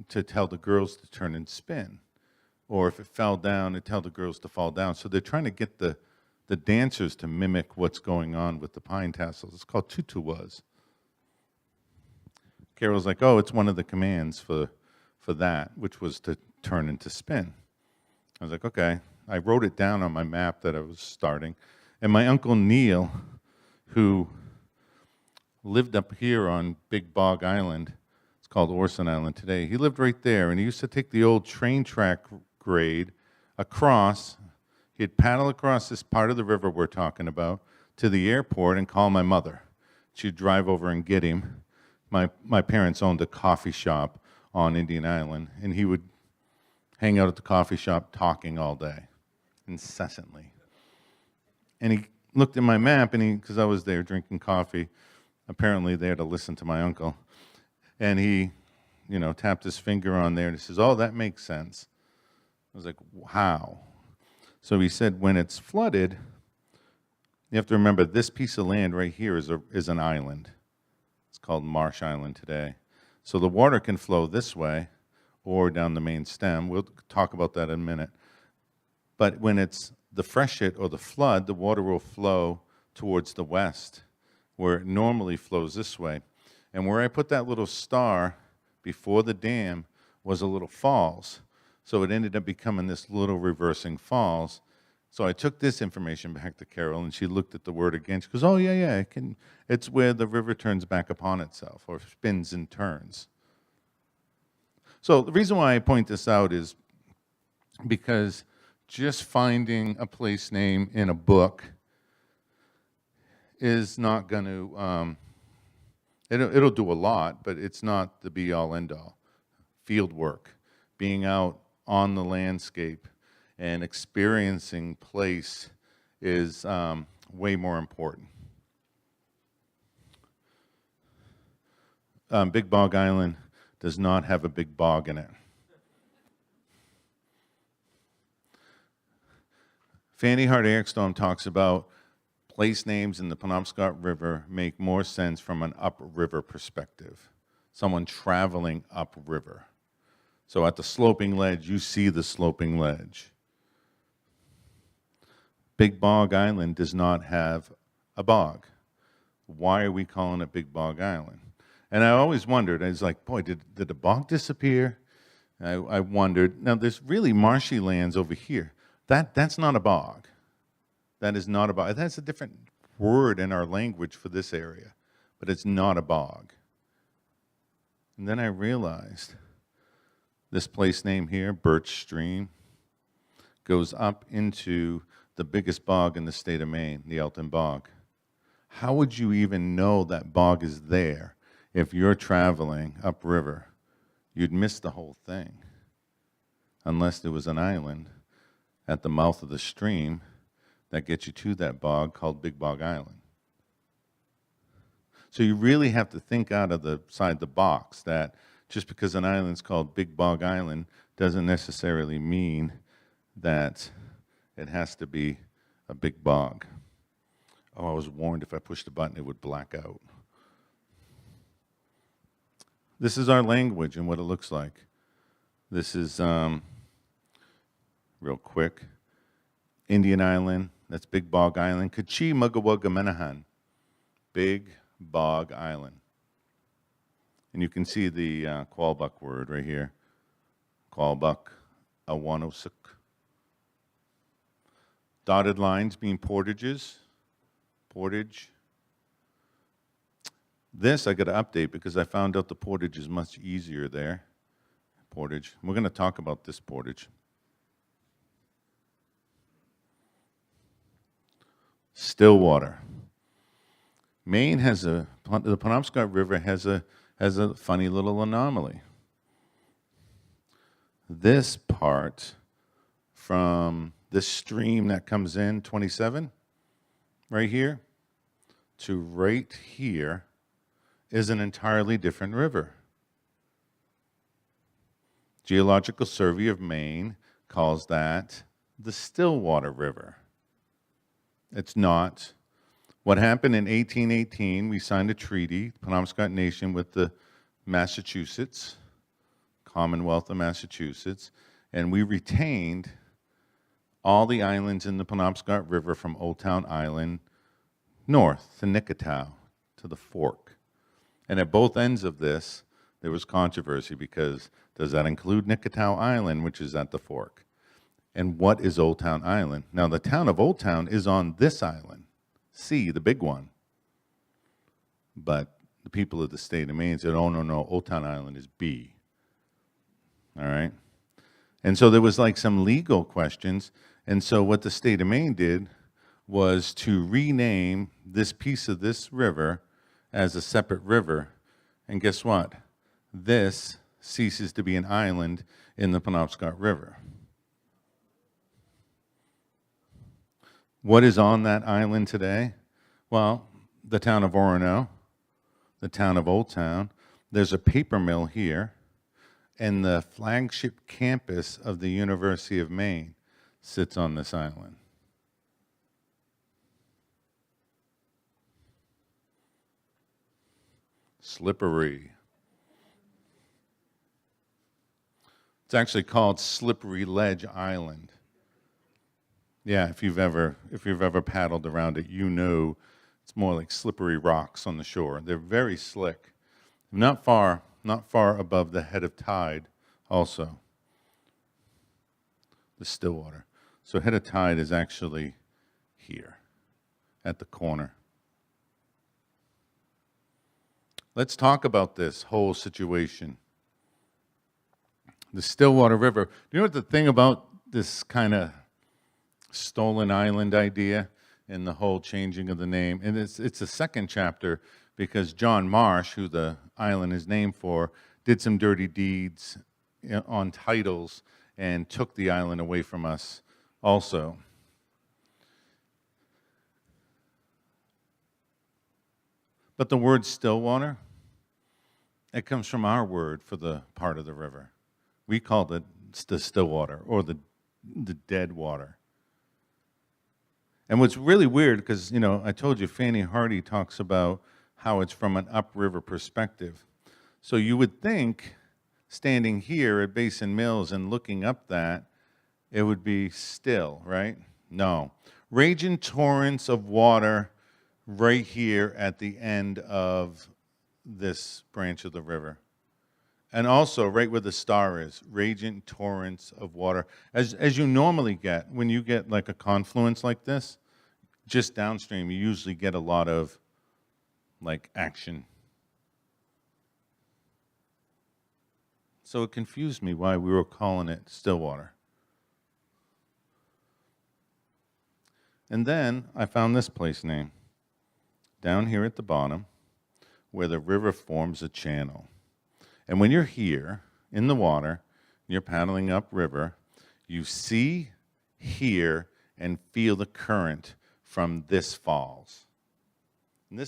to tell the girls to turn and spin. Or if it fell down, they'd tell the girls to fall down. So they're trying to get the dancers to mimic what's going on with the pine tassels. It's called Tutuwas. Carol's like, oh, it's one of the commands for that, which was to turn and to spin. I was like, okay. I wrote it down on my map that I was starting. And my Uncle Neil, who lived up here on Big Bog Island, it's called Orson Island today, he lived right there, and he used to take the old train track grade across. He'd paddle across this part of the river we're talking about to the airport and call my mother. She'd drive over and get him. My parents owned a coffee shop on Indian Island, and he would hang out at the coffee shop talking all day, incessantly. And he looked at my map, and because I was there drinking coffee, apparently there to listen to my uncle, and he, tapped his finger on there, and he says, oh, that makes sense. I was like, how? So he said, when it's flooded, you have to remember this piece of land right here is an island. It's called Marsh Island today. So the water can flow this way or down the main stem. We'll talk about that in a minute. But when it's the freshet or the flood, the water will flow towards the west, where it normally flows this way. And where I put that little star before the dam was a little falls. So it ended up becoming this little reversing falls. So I took this information back to Carol, and she looked at the word again. She goes, oh, yeah, it's where the river turns back upon itself, or spins and turns. So the reason why I point this out is because just finding a place name in a book is not going to, it'll do a lot, but it's not the be-all, end-all. Field work, being out on the landscape and experiencing place is way more important. Big Bog Island does not have a big bog in it. Fanny Hart Erickstone talks about place names in the Penobscot River make more sense from an upriver perspective, someone traveling upriver. So at the sloping ledge, you see the sloping ledge. Big Bog Island does not have a bog. Why are we calling it Big Bog Island? And I always wondered, I was like, boy, did the bog disappear? I wondered. Now, there's really marshy lands over here. That's not a bog. That is not a bog. That's a different word in our language for this area, but it's not a bog. And then I realized this place name here, Birch Stream, goes up into the biggest bog in the state of Maine, the Elton Bog. How would you even know that bog is there if you're traveling upriver? You'd miss the whole thing unless there was an island at the mouth of the stream that gets you to that bog called Big Bog Island. So you really have to think out of the side the box that just because an island's called Big Bog Island doesn't necessarily mean that it has to be a big bog. Oh, I was warned if I pushed a button it would black out. This is our language and what it looks like. This is, real quick, Indian Island, that's Big Bog Island. Kachi Mugawagamenahan, Big Bog Island. And you can see the Qualbuck word right here. Qualbuck, Awanosuk. Dotted lines being portages. Portage. This I got to update because I found out the portage is much easier there. Portage. We're going to talk about this portage. Stillwater. Maine has the Penobscot River has a funny little anomaly. This part from this stream that comes in 27 right here to right here is an entirely different river. Geological Survey of Maine calls that the Stillwater River. It's not. What happened in 1818, we signed a treaty, Penobscot Nation, with the Massachusetts, Commonwealth of Massachusetts, and we retained all the islands in the Penobscot River from Old Town Island north to Nicketow, to the Fork. And at both ends of this, there was controversy because does that include Nicketow Island, which is at the Fork? And what is Old Town Island? Now, the town of Old Town is on this island, C, the big one. But the people of the state of Maine said, oh, no, Old Town Island is B. All right? And so there was like some legal questions. And so what the state of Maine did was to rename this piece of this river as a separate river. And guess what? This ceases to be an island in the Penobscot River. What is on that island today? Well, the town of Orono, the town of Old Town. There's a paper mill here, and the flagship campus of the University of Maine sits on this island. Slippery. It's actually called Slippery Ledge Island. Yeah, if you've ever paddled around it, you know it's more like slippery rocks on the shore. They're very slick. Not far above the head of tide also. The Stillwater. So head of tide is actually here at the corner. Let's talk about this whole situation. The Stillwater River. You know what the thing about this kind of stolen island idea and the whole changing of the name. And it's the second chapter because John Marsh, who the island is named for, did some dirty deeds on titles and took the island away from us also. But the word Stillwater, it comes from our word for the part of the river. We called it the Stillwater or the dead water. And what's really weird, because, I told you Fanny Hardy talks about how it's from an upriver perspective. So you would think, standing here at Basin Mills and looking up that, it would be still, right? No. Raging torrents of water right here at the end of this branch of the river. And also right where the star is, raging torrents of water. As you normally get, when you get like a confluence like this, just downstream, you usually get a lot of like action. So it confused me why we were calling it Stillwater. And then I found this place name down here at the bottom where the river forms a channel. And when you're here in the water, you're paddling upriver, you see, hear, and feel the current from this falls. And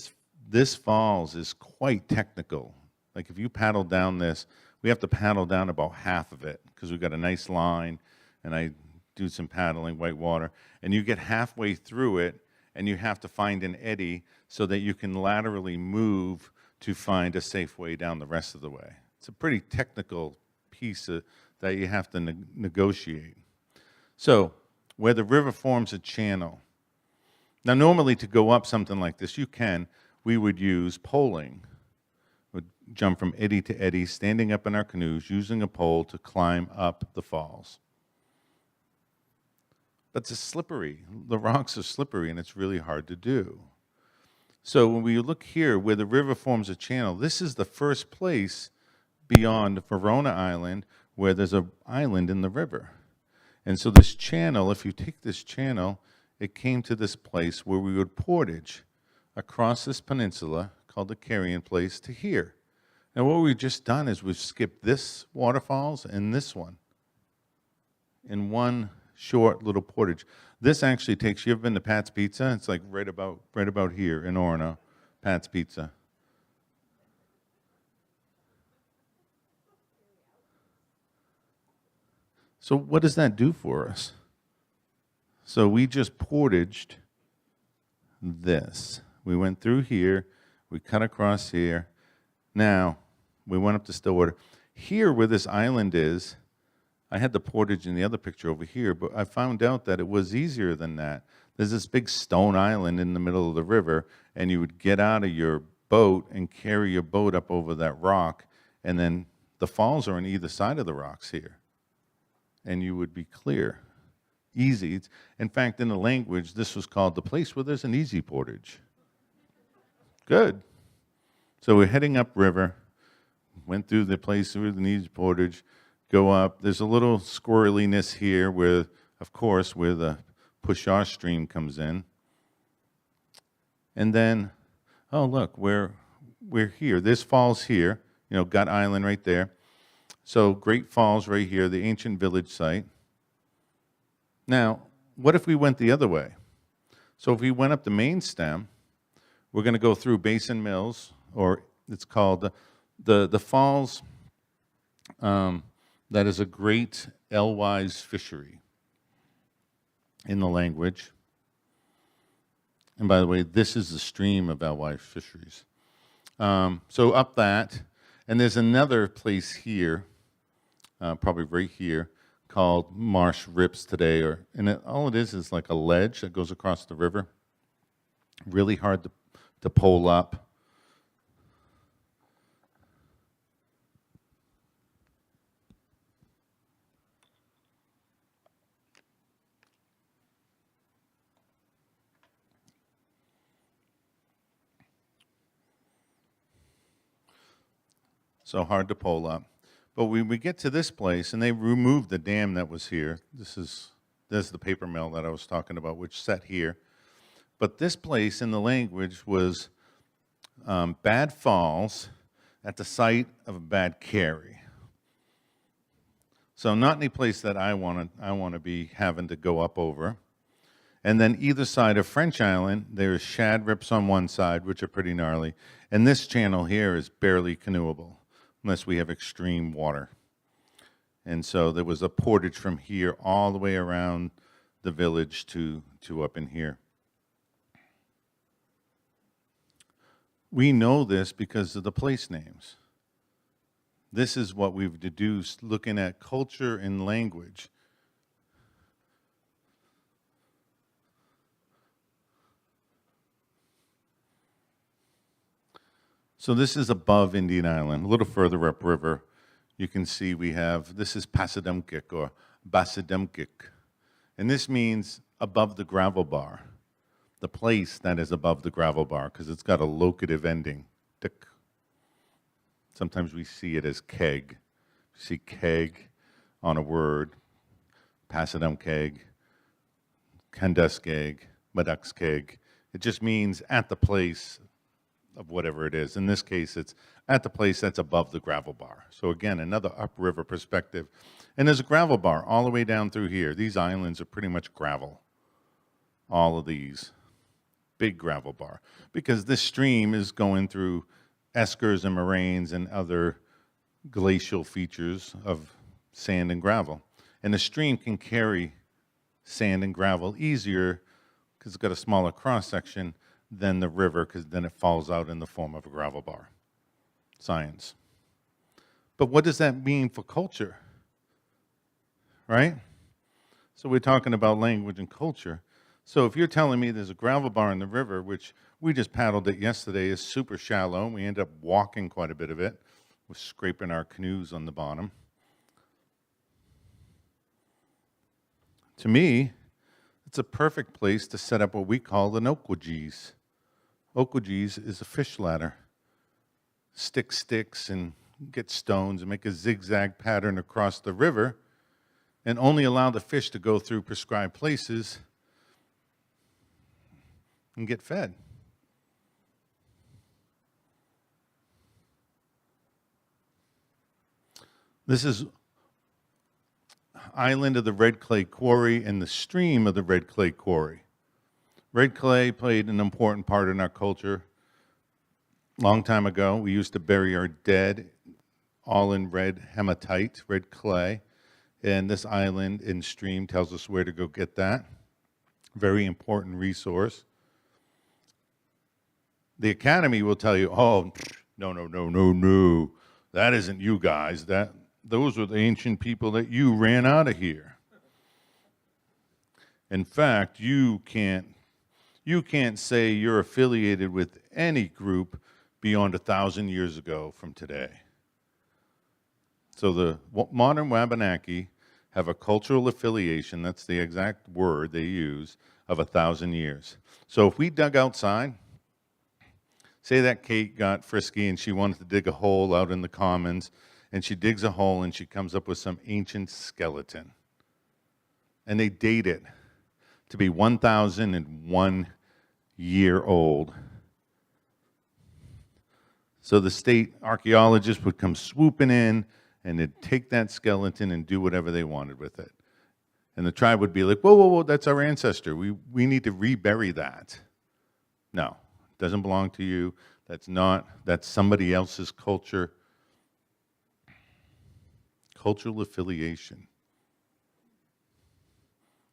this falls is quite technical. Like if you paddle down this, we have to paddle down about half of it because we've got a nice line, and I do some paddling, white water, and you get halfway through it, and you have to find an eddy so that you can laterally move to find a safe way down the rest of the way. It's a pretty technical piece that you have to negotiate. So, where the river forms a channel. Now, normally to go up something like this, we would use poling. We'd jump from eddy to eddy, standing up in our canoes, using a pole to climb up the falls. But it's slippery. The rocks are slippery, and it's really hard to do. So when we look here, where the river forms a channel, this is the first place beyond Verona Island where there's an island in the river. And so this channel, if you take this channel, it came to this place where we would portage across this peninsula called the Carrion Place to here. Now what we've just done is we've skipped this waterfalls and this one in one short little portage. This actually takes, you ever been to Pat's Pizza? It's like right about here in Orono, Pat's Pizza. So what does that do for us? So we just portaged this. We went through here, we cut across here. Now, we went up to Stillwater. Here where this island is, I had the portage in the other picture over here, but I found out that it was easier than that. There's this big stone island in the middle of the river, and you would get out of your boat and carry your boat up over that rock, and then the falls are on either side of the rocks here. And you would be clear. Easy. In fact, in the language, this was called the place where there's an easy portage. Good. So we're heading upriver, went through the place where the easy portage, go up. There's a little squirreliness here where, of course, where the Pushar stream comes in. And then, oh, look, we're here. This falls here, Gut Island right there. So Great Falls right here, the ancient village site. Now, what if we went the other way? So if we went up the main stem, we're going to go through Basin Mills, or it's called the falls. That is a great alewives fishery in the language. And by the way, this is the stream of alewives fisheries. So up that, and there's another place here, probably right here, called Marsh Rips today. All it is like a ledge that goes across the river. Really hard to pole up. So hard to pole up. But we get to this place, and they removed the dam that was here. This is There's the paper mill that I was talking about, which set here. But this place in the language was Bad Falls at the site of a bad carry. So not any place that I want to be having to go up over. And then either side of French Island, there's shad rips on one side, which are pretty gnarly. And this channel here is barely canoeable, unless we have extreme water. And so there was a portage from here all the way around the village to up in here. We know this because of the place names. This is what we've deduced looking at culture and language. So this is above Indian Island, a little further upriver. You can see we have, this is Passadumkik or Bassadumkik. And this means above the gravel bar, the place that is above the gravel bar, because it's got a locative ending. Tick. Sometimes we see it as keg. You see keg on a word, Passadumkeg, Kanduskeg, Madukskeg. It just means at the place of whatever it is. In this case, it's at the place that's above the gravel bar. So again, another upriver perspective. And there's a gravel bar all the way down through here. These islands are pretty much gravel. All of these. Big gravel bar. Because this stream is going through eskers and moraines and other glacial features of sand and gravel. And the stream can carry sand and gravel easier because it's got a smaller cross-section than the river, because then it falls out in the form of a gravel bar. Science. But what does that mean for culture? Right? So we're talking about language and culture. So if you're telling me there's a gravel bar in the river, which we just paddled it yesterday, is super shallow, and we end up walking quite a bit of it. We're scraping our canoes on the bottom. To me, it's a perfect place to set up what we call an okwagees. Okwagees is a fish ladder. Stick sticks and get stones and make a zigzag pattern across the river and only allow the fish to go through prescribed places and get fed. This is island of the red clay quarry and the stream of the red clay quarry. Red clay played an important part in our culture. Long time ago, we used to bury our dead all in red hematite, red clay. And this island and stream tells us where to go get that. Very important resource. The Academy will tell you, oh, no. That isn't you guys. Those were the ancient people that you ran out of here. In fact, you can't say you're affiliated with any group beyond 1,000 years ago from today. So the modern Wabanaki have a cultural affiliation, that's the exact word they use, of 1,000 years. So if we dug outside, say that Kate got frisky and she wanted to dig a hole out in the commons, and she digs a hole and she comes up with some ancient skeleton. And they date it to be 1,001 year old. So the state archaeologists would come swooping in and they'd take that skeleton and do whatever they wanted with it. And the tribe would be like, whoa, that's our ancestor. We need to rebury that. No, it doesn't belong to you. That's somebody else's culture. Cultural affiliation.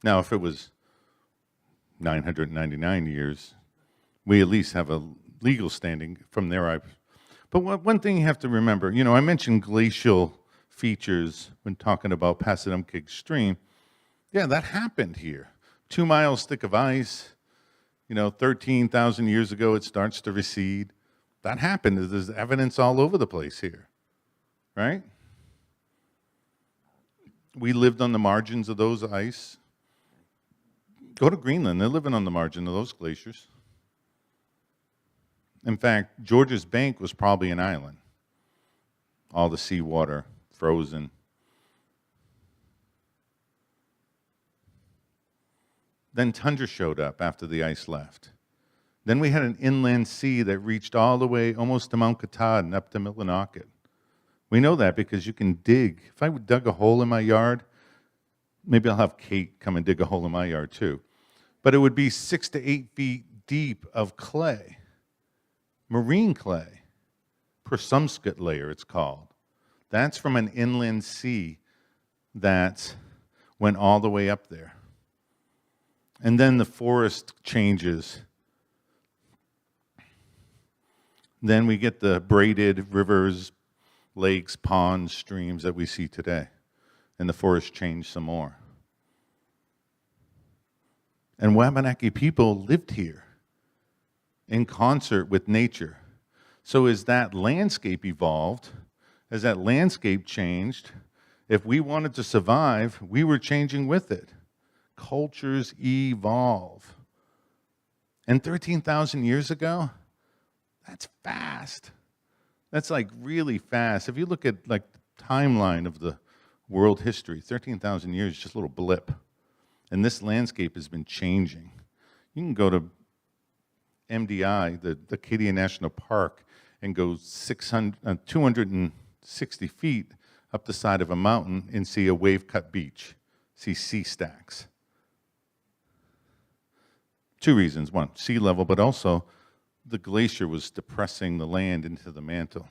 Now, if it was 999 years, we at least have a legal standing from there. But one thing you have to remember, I mentioned glacial features when talking about Passadumkig Stream. Yeah, that happened here. 2 miles thick of ice. 13,000 years ago, it starts to recede. That happened. There's evidence all over the place here, right? We lived on the margins of those ice. Go to Greenland. They're living on the margin of those glaciers. In fact, George's Bank was probably an island. All the seawater frozen. Then tundra showed up after the ice left. Then we had an inland sea that reached all the way almost to Mount Katahdin and up to Millinocket. We know that because you can dig. If I dug a hole in my yard, maybe I'll have Kate come and dig a hole in my yard too. But it would be 6 to 8 feet deep of clay, marine clay, Penobscot layer it's called. That's from an inland sea that went all the way up there. And then the forest changes. Then we get the braided rivers, lakes, ponds, streams that we see today. And the forest changed some more. And Wabanaki people lived here in concert with nature. So as that landscape evolved, as that landscape changed, if we wanted to survive, we were changing with it. Cultures evolve. And 13,000 years ago, that's fast. That's like really fast. If you look at like the timeline of the world history, 13,000 years is just a little blip. And this landscape has been changing. You can go to MDI, the Acadia National Park, and go 260 feet up the side of a mountain and see a wave-cut beach, see sea stacks. Two reasons. One, sea level, but also the glacier was depressing the land into the mantle.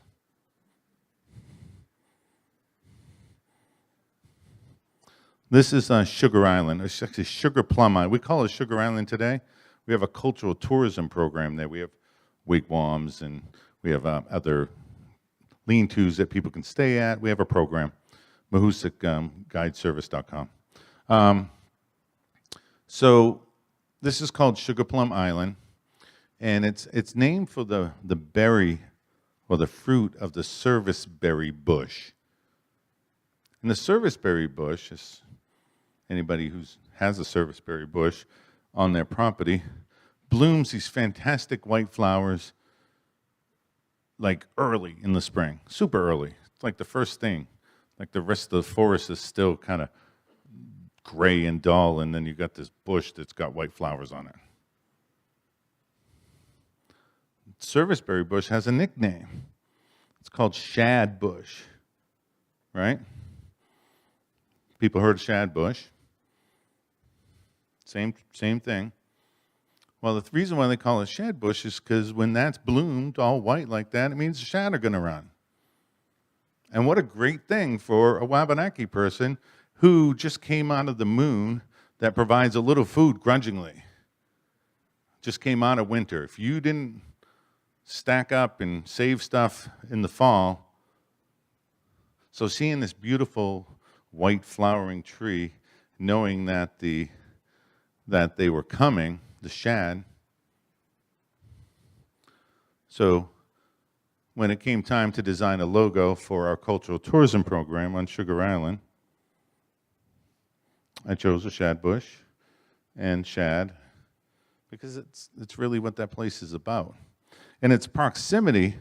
This is Sugar Island. It's actually Sugar Plum Island. We call it Sugar Island today. We have a cultural tourism program there. We have wigwams and we have other lean-tos that people can stay at. We have a program, mahoosuc-guideservice.com. So this is called Sugar Plum Island, and it's named for the berry or the fruit of the serviceberry bush. And the serviceberry bush is anybody who has a serviceberry bush on their property blooms these fantastic white flowers like early in the spring, super early. It's like the first thing. Like the rest of the forest is still kind of gray and dull, and then you got this bush that's got white flowers on it. Serviceberry bush has a nickname. It's called shad bush, right? People heard of shad bush. Same thing. Well, the reason why they call it shad bush is because when that's bloomed all white like that, it means the shad are going to run. And what a great thing for a Wabanaki person who just came out of the moon that provides a little food grudgingly. Just came out of winter. If you didn't stack up and save stuff in the fall, so seeing this beautiful white flowering tree, knowing that they were coming, the shad. So when it came time to design a logo for our cultural tourism program on Sugar Island, I chose a shad bush and shad because it's really what that place is about. And its proximity,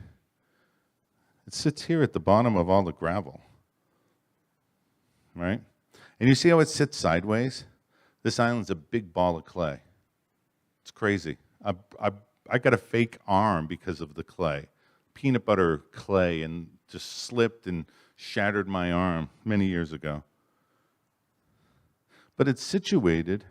it sits here at the bottom of all the gravel, right? And you see how it sits sideways? This island's a big ball of clay. It's crazy. I got a fake arm because of the clay. Peanut butter clay, and just slipped and shattered my arm many years ago. But it's situated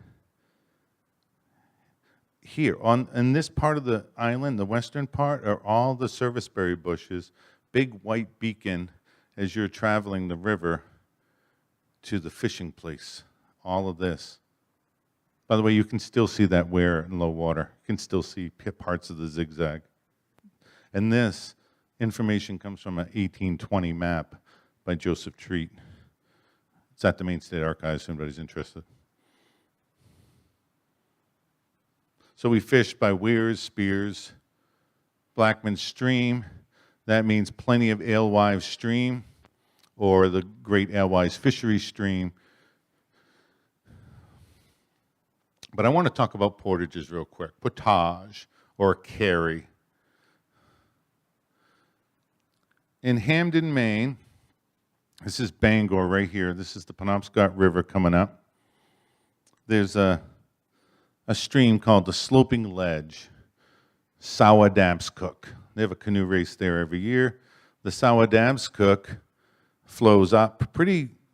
here. In this part of the island, the western part, are all the serviceberry bushes, big white beacon as you're traveling the river to the fishing place. All of this. By the way, you can still see that wear in low water. You can still see parts of the zigzag. And this information comes from an 1820 map by Joseph Treat. It's at the Maine State Archives if anybody's interested. So we fish by weirs, spears, Blackman's Stream. That means plenty of alewives stream, or the Great Alewives Fishery Stream. But I want to talk about portages real quick. Portage or carry. In Hamden, Maine, this is Bangor right here. This is the Penobscot River coming up. There's a a stream called the Sloping Ledge, Sowadabscook. They have a canoe race there every year. The Sowadabscook flows up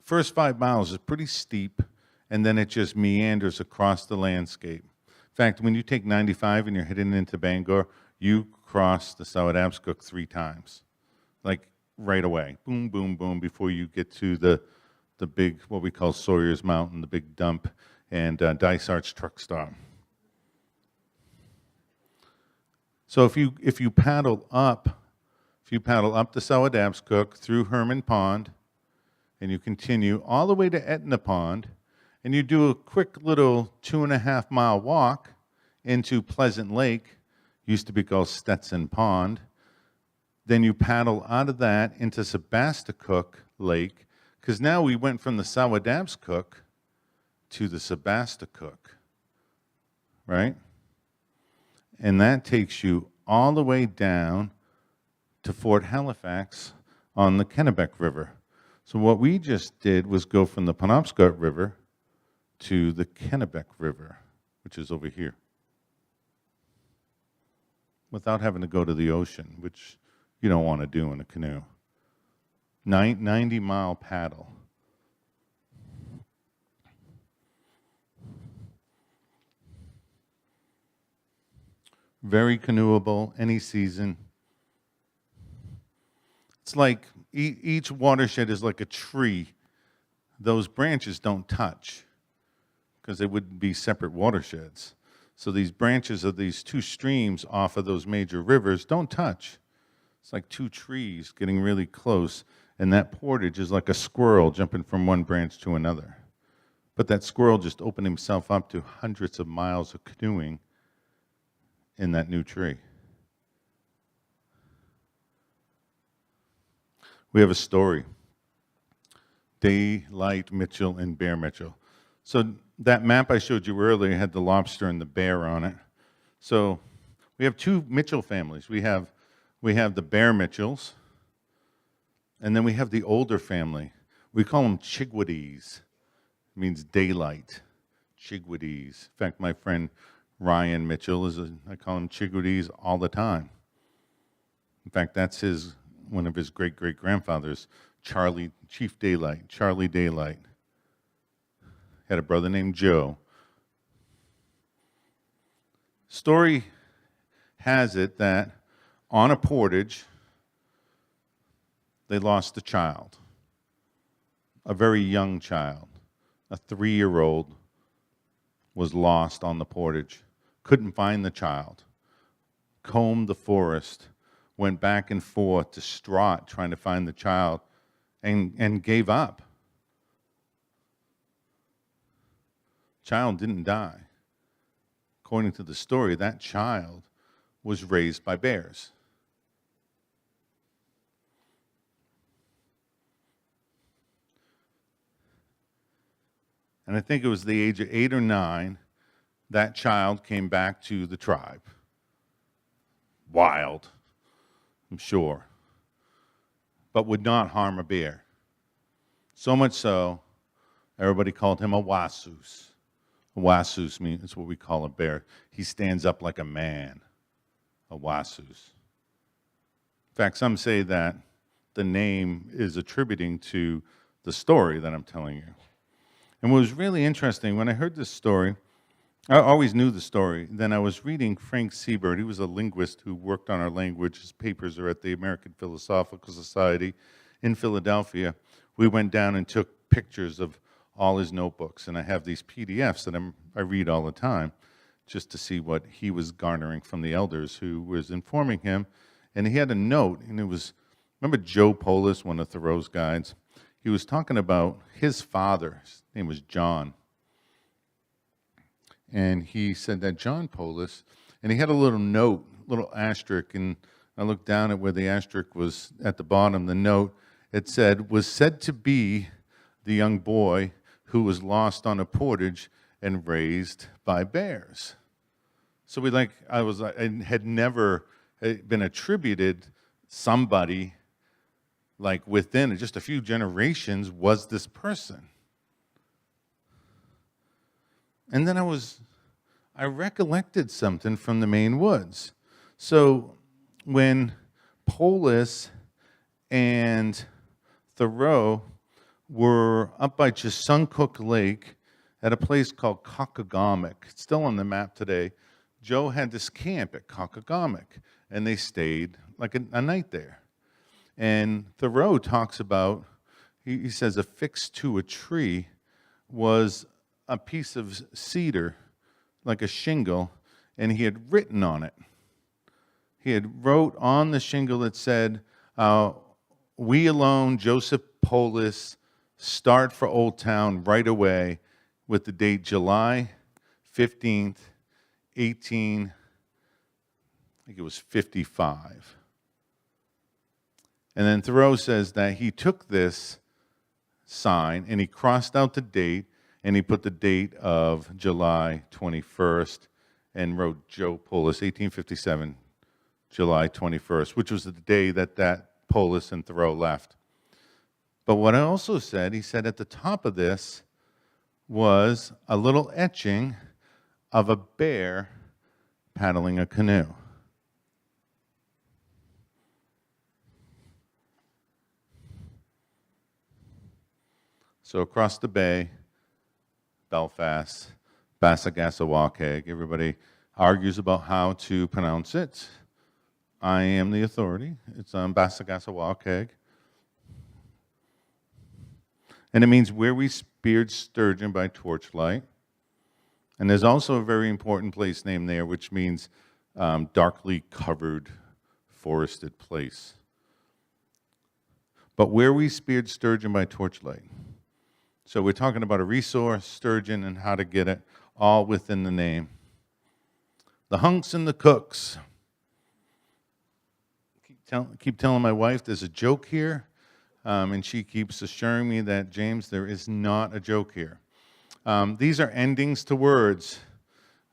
first 5 miles is pretty steep, and then it just meanders across the landscape. In fact, when you take 95 and you're heading into Bangor, you cross the Sowadabscook 3 times, like right away. Boom, boom, boom, before you get to the big, what we call Sawyer's Mountain, the big dump, and Dysart's truck stop. So if you paddle up the Sowadabscook through Herman Pond, and you continue all the way to Etna Pond, and you do a quick little 2.5-mile walk into Pleasant Lake, used to be called Stetson Pond, then you paddle out of that into Sebasticook Lake, because now we went from the Sowadabscook to the Sebasticook, right? And that takes you all the way down to Fort Halifax on the Kennebec River. So what we just did was go from the Penobscot River to the Kennebec River, which is over here, without having to go to the ocean, which you don't want to do in a canoe. 90-mile paddle. Very canoeable, any season. It's like each watershed is like a tree. Those branches don't touch because they would be separate watersheds. So these branches of these 2 streams off of those major rivers don't touch. It's like 2 trees getting really close, and that portage is like a squirrel jumping from one branch to another. But that squirrel just opened himself up to hundreds of miles of canoeing in that new tree. We have a story. Daylight Mitchell and Bear Mitchell. So that map I showed you earlier had the lobster and the bear on it. So we have 2 Mitchell families. We have the Bear Mitchells, and then we have the older family. We call them Chigwitties. It means daylight. Chigwitties. In fact, my friend Ryan Mitchell I call him Chigwitties all the time. In fact, that's one of his great-great-grandfathers, Chief Daylight, Charlie Daylight. Had a brother named Joe. Story has it that on a portage, they lost a child, a very young child. A 3-year-old was lost on the portage. Couldn't find the child. Combed the forest, went back and forth, distraught, trying to find the child, and gave up. Child didn't die. According to the story, that child was raised by bears. And I think it was the age of 8 or 9, that child came back to the tribe. Wild, I'm sure, but would not harm a bear. So much so, everybody called him a wasus. A wasus means, it's what we call a bear. He stands up like a man, a wasus. In fact, some say that the name is attributing to the story that I'm telling you. And what was really interesting, when I heard this story, I always knew the story. Then I was reading Frank Siebert. He was a linguist who worked on our language. His papers are at the American Philosophical Society in Philadelphia. We went down and took pictures of all his notebooks, and I have these PDFs that I read all the time just to see what he was garnering from the elders who was informing him. And he had a note, and it was, remember Joe Polis, one of Thoreau's guides? He was talking about his father. His name was John. And he said that John Polis, and he had a little note, little asterisk, and I looked down at where the asterisk was at the bottom, the note, it said, was said to be the young boy who was lost on a portage and raised by bears. So I had never been attributed somebody like within just a few generations was this person. And then I was I recollected something from the Maine woods. So when Polis and Thoreau were up by Chesuncook Lake at a place called Cockagamock, it's still on the map today, Joe had this camp at Cockagamock, and they stayed like a night there. And Thoreau talks about, he says, affixed to a tree was a piece of cedar, like a shingle, and he had written on it. He had wrote on the shingle that said, we alone, Joseph Polis, start for Old Town right away, with the date July 15th, 55. And then Thoreau says that he took this sign and he crossed out the date and he put the date of July 21st and wrote Joe Polis, 1857, July 21st, which was the day that Polis and Thoreau left. But what I also said, he said at the top of this was a little etching of a bear paddling a canoe. So across the bay, Belfast, Bassagassawakeg, everybody argues about how to pronounce it. I am the authority. It's on Bassagassawakeg. And it means where we speared sturgeon by torchlight. And there's also a very important place name there, which means darkly covered, forested place. But where we speared sturgeon by torchlight. So we're talking about a resource, sturgeon, and how to get it, all within the name. The hunks and the cooks. Keep telling my wife there's a joke here, and she keeps assuring me that, James, there is not a joke here. These are endings to words.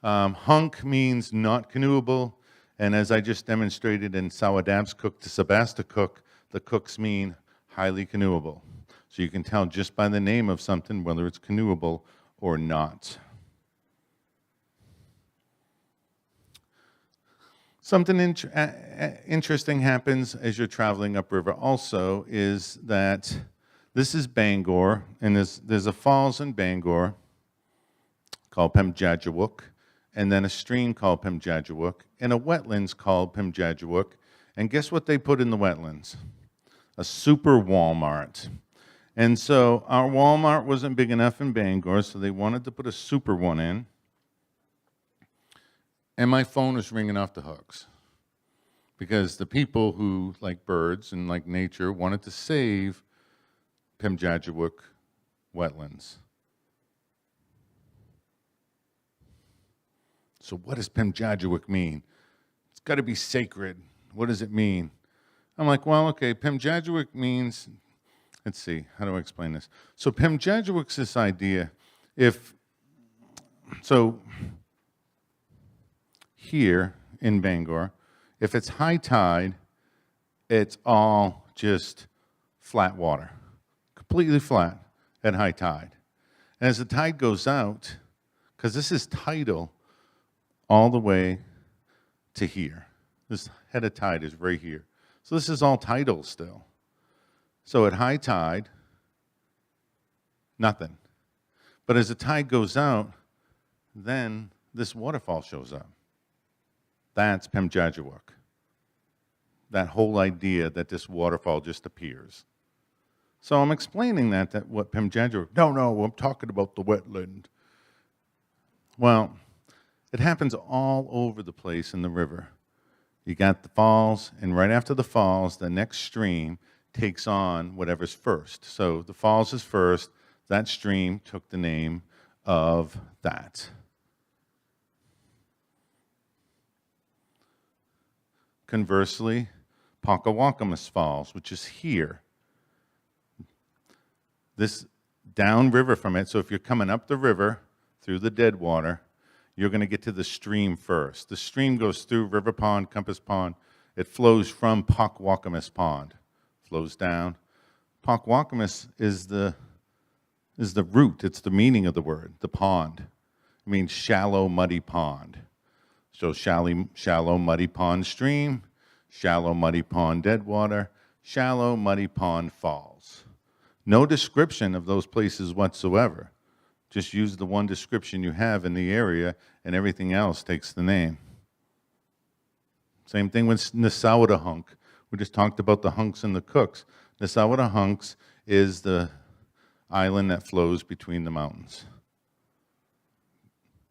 Hunk means not canoeable, and as I just demonstrated in Sawadab's Cook to Sebasticook, the cooks mean highly canoeable. So you can tell just by the name of something whether it's canoeable or not. Something interesting happens as you're traveling upriver also is that this is Bangor, and there's a falls in Bangor called Pemjadjawuk, and then a stream called Pemjadjawuk, and a wetlands called Pemjadjawuk. And guess what they put in the wetlands? A super Walmart. And so our Walmart wasn't big enough in Bangor, so they wanted to put a super one in. And my phone was ringing off the hooks because the people who like birds and like nature wanted to save Pemjadjawuk wetlands. So what does Pemjadjawuk mean? It's got to be sacred. What does it mean? I'm like, well, okay, Pemjadjawuk means, let's see, how do I explain this? So Pemjadjawuk's this idea, here in Bangor, if it's high tide, it's all just flat water, completely flat at high tide. And as the tide goes out, because this is tidal all the way to here. This head of tide is right here. So this is all tidal still. So at high tide, nothing. But as the tide goes out, then this waterfall shows up. That's Pemjadjawuk. That whole idea that this waterfall just appears. So I'm explaining that what Pemjadjawuk, no, I'm talking about the wetland. Well, it happens all over the place in the river. You got the falls, and right after the falls, the next stream takes on whatever's first. So the falls is first. That stream took the name of that. Conversely, Pockwawkamus Falls, which is here. This downriver from it, so if you're coming up the river through the Deadwater, you're going to get to the stream first. The stream goes through River Pond, Compass Pond. It flows from Pockwawkamus Pond. Flows down. Pockwawkamus is the root. It's the meaning of the word, the pond. It means shallow, muddy pond. So shallow, muddy pond stream, shallow, muddy pond deadwater, shallow, muddy pond falls. No description of those places whatsoever. Just use the one description you have in the area, and everything else takes the name. Same thing with Nesawatahunk. We just talked about the hunks and the cooks. Nesawatahunks is the island that flows between the mountains.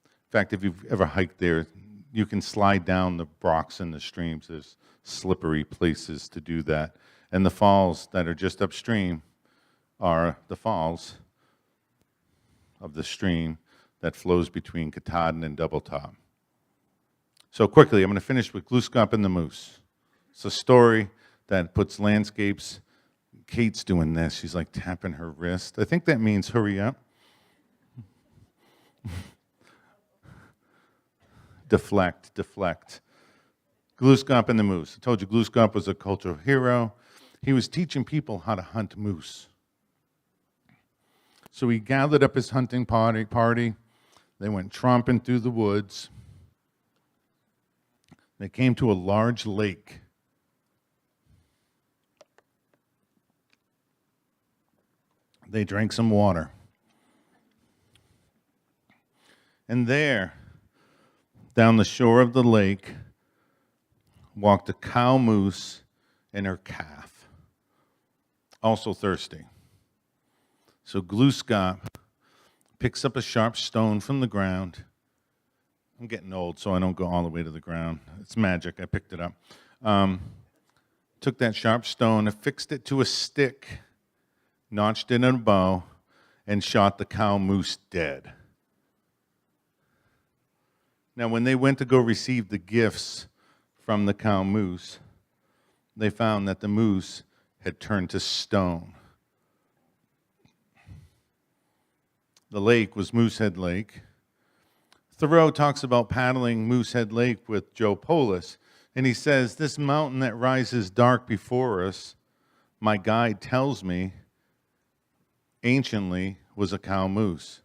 In fact, if you've ever hiked there, you can slide down the rocks and the streams. There's slippery places to do that. And the falls that are just upstream are the falls of the stream that flows between Katahdin and Double Top. So quickly, I'm going to finish with Glooscap and the Moose. It's a story that puts landscapes. Kate's doing this. She's like tapping her wrist. I think that means hurry up. Deflect. Glooscap and the Moose. I told you Glooscap was a cultural hero. He was teaching people how to hunt moose. So he gathered up his hunting party. They went tromping through the woods. They came to a large lake. They drank some water. And there, down the shore of the lake, walked a cow moose and her calf, also thirsty. So Glooscap picks up a sharp stone from the ground. I'm getting old, so I don't go all the way to the ground. It's magic. I picked it up. Took that sharp stone, affixed it to a stick, notched it in a bow, and shot the cow moose dead. Now, when they went to go receive the gifts from the cow moose, they found that the moose had turned to stone. The lake was Moosehead Lake. Thoreau talks about paddling Moosehead Lake with Joe Polis, and he says, "This mountain that rises dark before us, my guide tells me, anciently was a cow moose.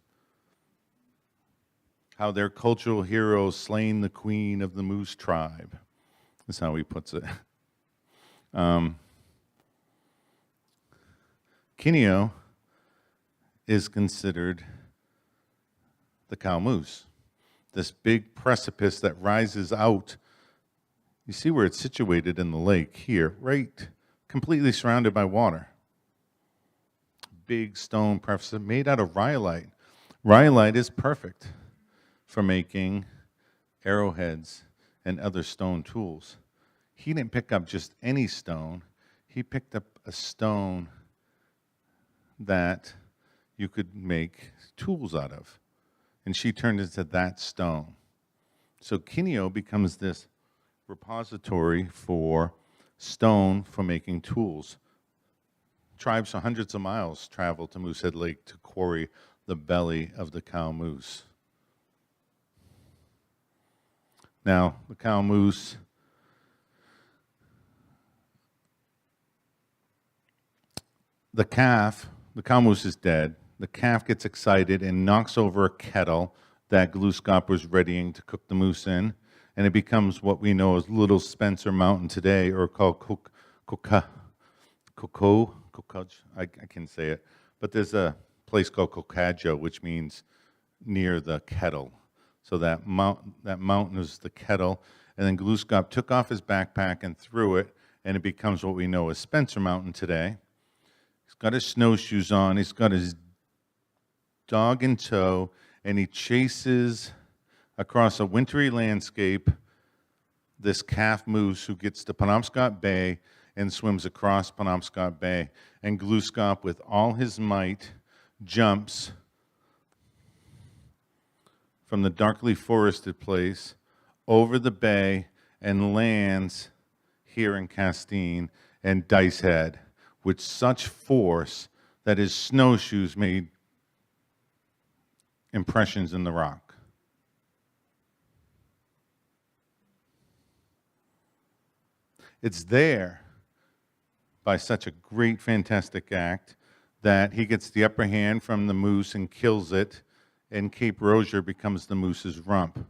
How their cultural heroes slain the queen of the moose tribe." That's how he puts it. Kineo is considered the cow moose. This big precipice that rises out. You see where it's situated in the lake here, right? Completely surrounded by water. Big stone precipice made out of rhyolite. Rhyolite is perfect for making arrowheads and other stone tools. He didn't pick up just any stone. He picked up a stone that you could make tools out of. And she turned into that stone. So Kineo becomes this repository for stone for making tools. Tribes for hundreds of miles travel to Moosehead Lake to quarry the belly of the cow moose. Now, the cow moose, the cow moose is dead. The calf gets excited and knocks over a kettle that Glooscap was readying to cook the moose in, and it becomes what we know as Little Spencer Mountain today, or called I can't say it, but there's a place called Cocajo, which means near the kettle. So that mountain is the kettle, and then Glooscap took off his backpack and threw it, and it becomes what we know as Spencer Mountain today. He's got his snowshoes on, he's got his dog in tow, and he chases across a wintry landscape this calf moose who gets to Penobscot Bay and swims across Penobscot Bay. And Glooscap, with all his might, jumps from the darkly forested place over the bay and lands here in Castine and Dice Head with such force that his snowshoes made impressions in the rock. It's there, by such a great, fantastic act, that he gets the upper hand from the moose and kills it and Cape Rosier becomes the moose's rump.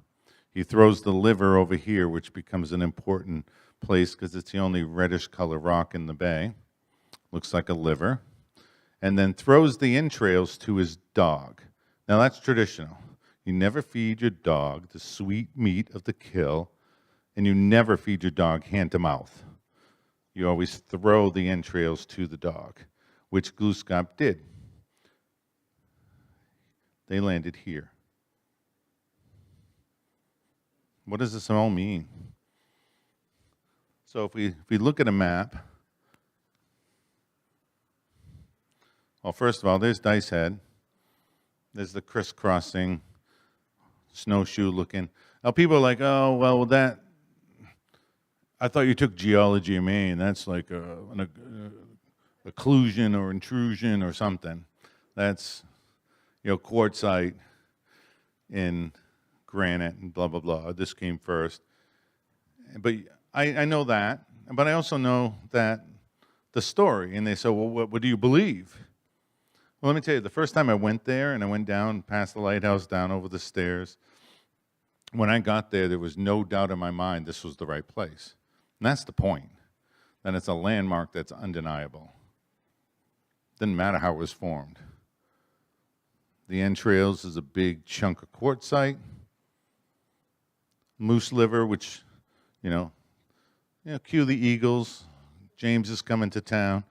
He throws the liver over here, which becomes an important place because it's the only reddish color rock in the bay. Looks like a liver. And then throws the entrails to his dog. Now that's traditional. You never feed your dog the sweet meat of the kill, and you never feed your dog hand to mouth. You always throw the entrails to the dog, which Glooskap did. They landed here. What does this all mean? So if we look at a map, well, first of all, there's Dice Head. There's the crisscrossing, snowshoe looking. Now people are like, oh, well, that, I thought you took geology in Maine. That's like an occlusion or intrusion or something. That's, quartzite in granite and blah, blah, blah. This came first. But I know that, but I also know that the story. And they say, well, what do you believe? Well, let me tell you, the first time I went there, and I went down past the lighthouse, down over the stairs, when I got there was no doubt in my mind this was the right place. And that's the point, that it's a landmark that's undeniable. Didn't matter how it was formed. The entrails is a big chunk of quartzite. Moose liver, which, cue the Eagles. James is coming to town.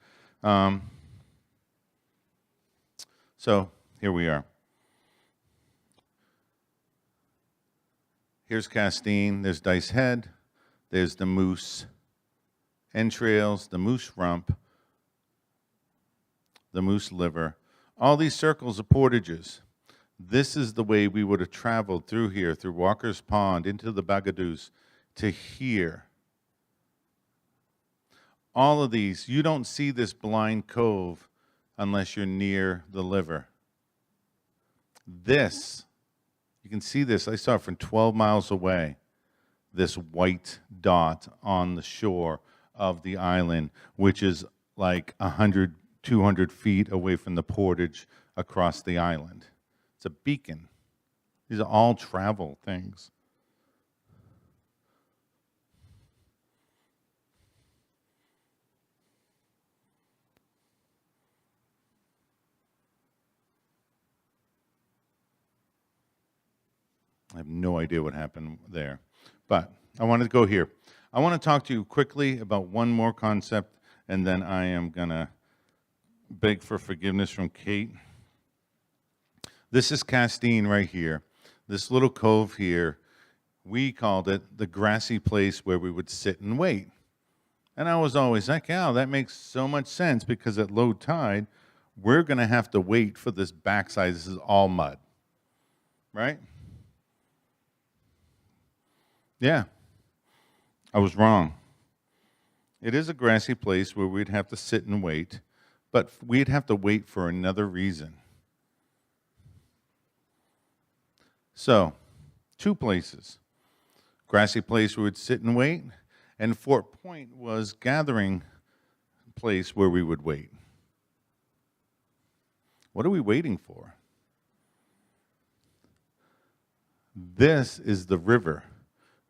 So here we are. Here's Castine. There's Dice Head. There's the moose entrails, the moose rump, the moose liver. All these circles are portages. This is the way we would have traveled through here, through Walker's Pond, into the Bagaduce, to here. All of these, you don't see this blind cove unless you're near the liver. This, you can see this, I saw it from 12 miles away, this white dot on the shore of the island, which is like 100, 200 feet away from the portage across the island. It's a beacon. These are all travel things. I have no idea what happened there. But I wanted to go here. I want to talk to you quickly about one more concept, and then I am going to beg for forgiveness from Kate. This is Castine right here. This little cove here, we called it the grassy place where we would sit and wait. And I was always like, yeah, that makes so much sense because at low tide, we're going to have to wait for this backside. This is all mud, right? Yeah, I was wrong. It is a grassy place where we'd have to sit and wait, but we'd have to wait for another reason. So, two places. Grassy place where we'd sit and wait, and Fort Point was gathering place where we would wait. What are we waiting for? This is the river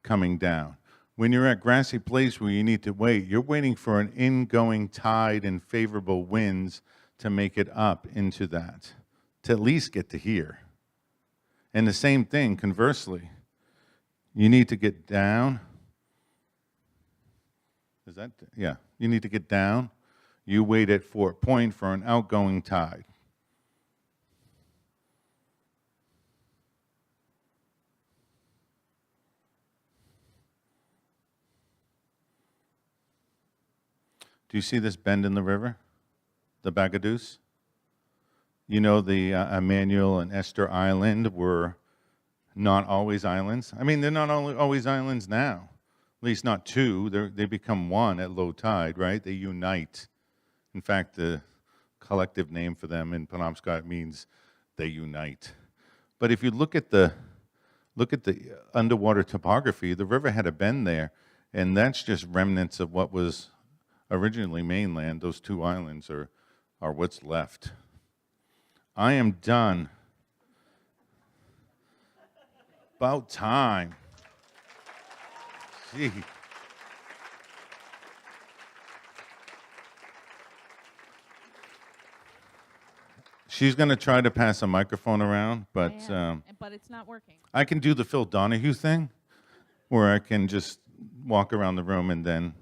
coming down. When you're at grassy place where you need to wait, you're waiting for an ingoing tide and favorable winds to make it up into that, to at least get to here. And the same thing, conversely, you need to get down. You need to get down. You wait at Fort Point for an outgoing tide. Do you see this bend in the river? The Bagaduce? You know the Emmanuel and Esther Island were not always islands. I mean, they're not always islands now. At least not two. They become one at low tide, right? They unite. In fact, the collective name for them in Penobscot means they unite. But if you look at the underwater topography, the river had a bend there, and that's just remnants of what was originally mainland. Those two islands are what's left. I am done. About time. Gee. She's going to try to pass a microphone around, but but it's not working. I can do the Phil Donahue thing, where I can just walk around the room and then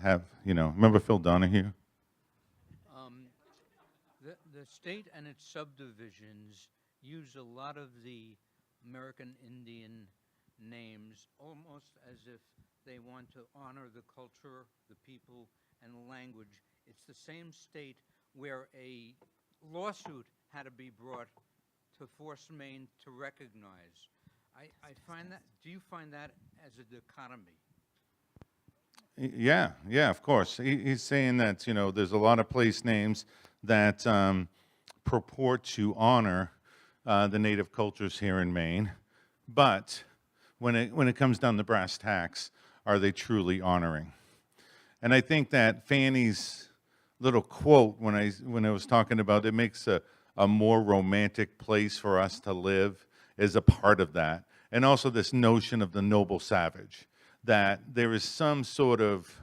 have, remember Phil Donahue? The state and its subdivisions use a lot of the American Indian names almost as if they want to honor the culture, the people, and the language. It's the same state where a lawsuit had to be brought to force Maine to recognize. I find that, do you find that as a dichotomy? Yeah, of course. He's saying that, there's a lot of place names that purport to honor the native cultures here in Maine, but when it comes down to brass tacks, are they truly honoring? And I think that Fanny's little quote when I was talking about it makes a more romantic place for us to live is a part of that. And also this notion of the noble savage, that there is some sort of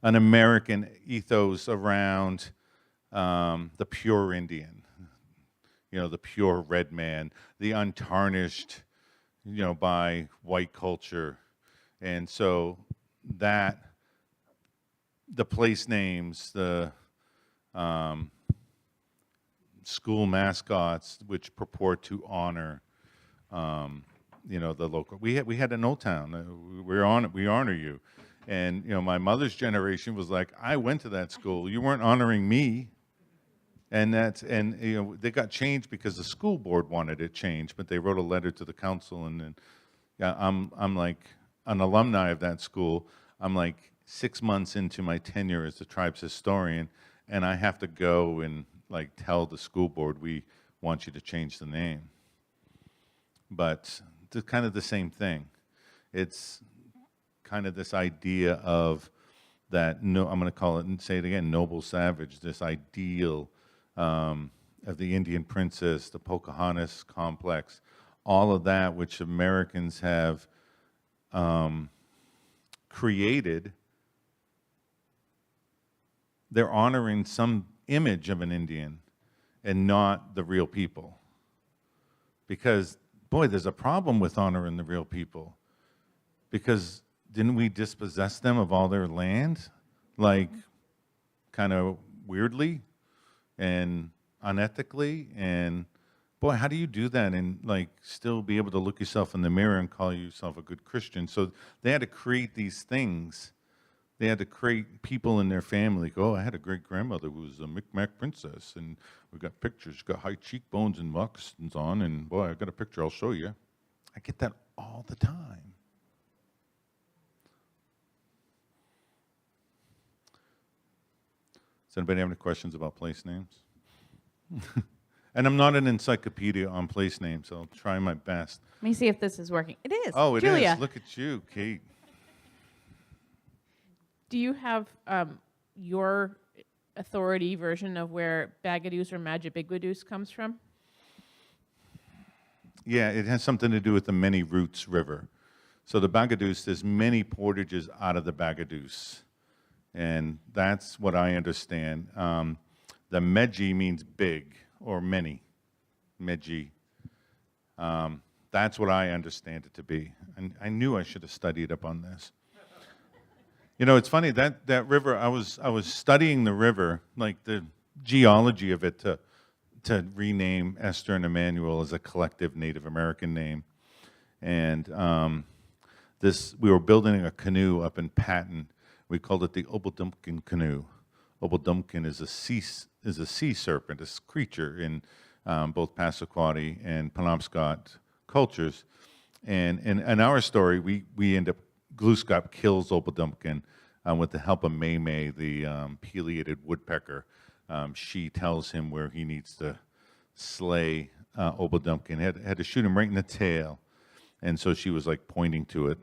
an American ethos around the pure Indian, the pure red man, the untarnished, by white culture. And so that the place names, the school mascots, which purport to honor, the local. We had an Old Town. We honor you, and my mother's generation was like, I went to that school. You weren't honoring me, and they got changed because the school board wanted it changed, but they wrote a letter to the council, and then I'm like an alumni of that school. I'm like 6 months into my tenure as the tribe's historian, and I have to go and tell the school board we want you to change the name. But it's kind of the same thing. It's kind of this idea of that, I'm going to call it, and say it again, noble savage, this ideal of the Indian princess, the Pocahontas complex, all of that which Americans have created. They're honoring some image of an Indian and not the real people. Because, boy, there's a problem with honoring the real people. Because didn't we dispossess them of all their land? Kind of weirdly and unethically. And, boy, how do you do that and, still be able to look yourself in the mirror and call yourself a good Christian? So they had to create these things. They had to create people in their family. I had a great-grandmother who was a Micmac princess, and we got pictures. She got high cheekbones and moccasins on, and boy, I got a picture I'll show you. I get that all the time. Does anybody have any questions about place names? And I'm not an encyclopedia on place names, so I'll try my best. Let me see if this is working. It is. Oh, it Julia. is. Look at you, Kate. Do you have your authority version of where Bagadoos or Majabigwadoos comes from? Yeah, it has something to do with the Many Roots River. So the Bagadoos, there's many portages out of the Bagadoos. And that's what I understand. The Meji means big or many. Meji. That's what I understand it to be. And I knew I should have studied up on this. It's funny, that river, I was studying the river, the geology of it to rename Esther and Emmanuel as a collective Native American name. And we were building a canoe up in Patton. We called it the Obodumpkin canoe. Obodumpkin is a sea serpent, a creature in both Passamaquoddy and Penobscot cultures. And in our story, we end up, Glooskap kills Obodumpkin with the help of May, the pileated woodpecker. She tells him where he needs to slay Obodumpkin. Had to shoot him right in the tail. And so she was pointing to it.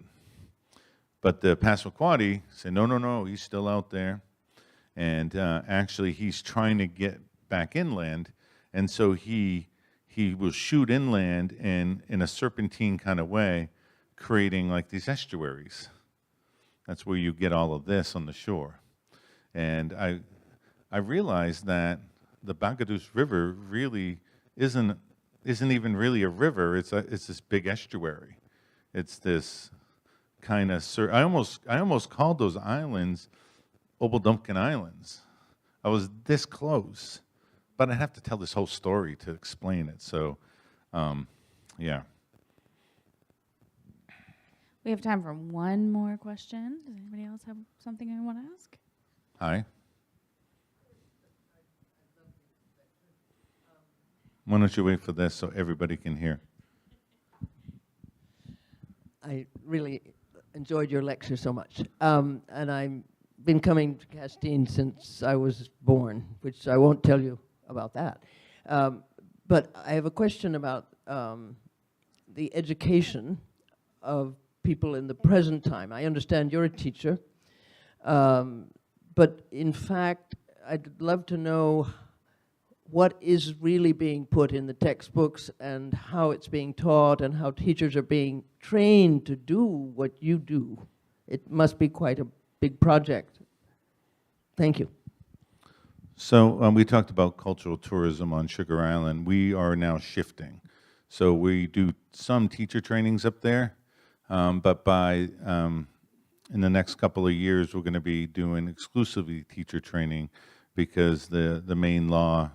But the Passamaquoddy said, no, he's still out there. And actually he's trying to get back inland. And so he he will shoot inland and in a serpentine kind of way, creating like these estuaries. That's where you get all of this on the shore. And I realized that the Bagaduce River really isn't even really a river. It's this big estuary. It's this kind of I almost called those islands Obaldumpkin Islands. I was this close, but I have to tell this whole story to explain it. So, yeah. We have time for one more question. Does anybody else have something I want to ask? Hi. Why don't you wait for this so everybody can hear? I really enjoyed your lecture so much. And I've been coming to Castine since I was born, which I won't tell you about that. But I have a question about the education of people in the present time. I understand you're a teacher, but in fact, I'd love to know what is really being put in the textbooks and how it's being taught and how teachers are being trained to do what you do. It must be quite a big project. Thank you. So we talked about cultural tourism on Sugar Island. We are now shifting. So we do some teacher trainings up there, but by in the next couple of years, we're going to be doing exclusively teacher training because the main law,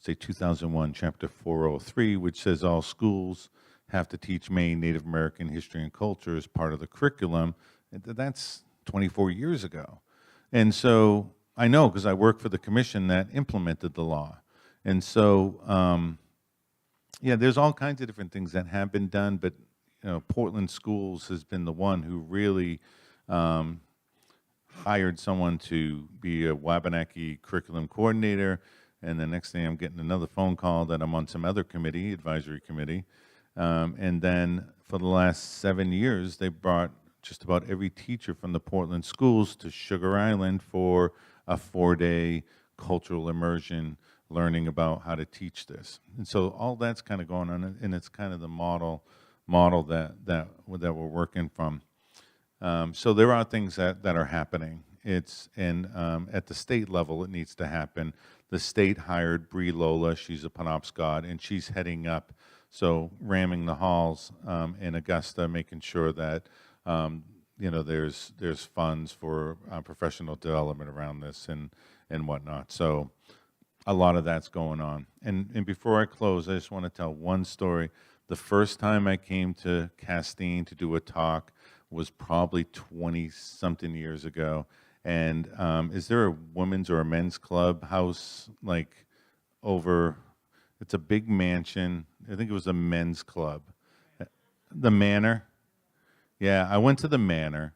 say 2001, Chapter 403, which says all schools have to teach Maine Native American history and culture as part of the curriculum. That's 24 years ago. And so I know because I work for the commission that implemented the law. And so, yeah, there's all kinds of different things that have been done, but Portland Schools has been the one who really hired someone to be a Wabanaki curriculum coordinator. And the next thing I'm getting another phone call that I'm on some other committee, advisory committee. And then for the last 7 years, they brought just about every teacher from the Portland schools to Sugar Island for a 4-day cultural immersion, learning about how to teach this. And so all that's kind of going on, and it's kind of the model that we're working from. So there are things that are happening. At the state level, it needs to happen. The state hired Bree Lola. She's a Penobscot, and she's heading up, so ramming the halls in Augusta, making sure that there's funds for professional development around this and whatnot. So a lot of that's going on. And before I close, I just want to tell one story. The first time I came to Castine to do a talk was probably 20-something years ago. And is there a women's or a men's club house like over? It's a big mansion. I think it was a men's club. The Manor. Yeah, I went to the Manor,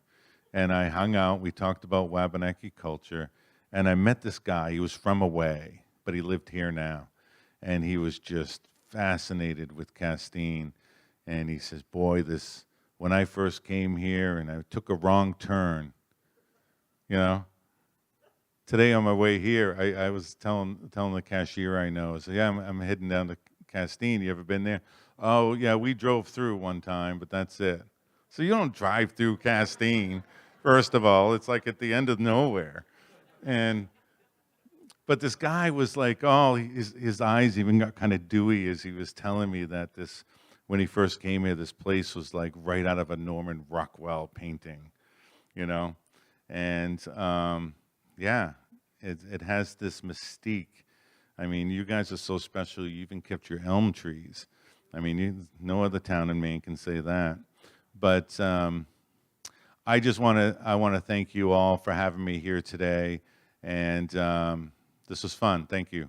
and I hung out. We talked about Wabanaki culture, and I met this guy. He was from away, but he lived here now, and he was just fascinated with Castine. And he says, "Boy, when I first came here, and I took a wrong turn." Today on my way here, I was telling the cashier I know, I said, "Yeah, I'm heading down to Castine. You ever been there?" "Oh, yeah, we drove through one time, but that's it." So you don't drive through Castine, first of all. It's like at the end of nowhere. But this guy was like, his eyes even got kind of dewy as he was telling me that when he first came here, this place was like right out of a Norman Rockwell painting, And yeah, it has this mystique. I mean, you guys are so special. You even kept your elm trees. I mean, no other town in Maine can say that. But I want to thank you all for having me here today, and this was fun. Thank you.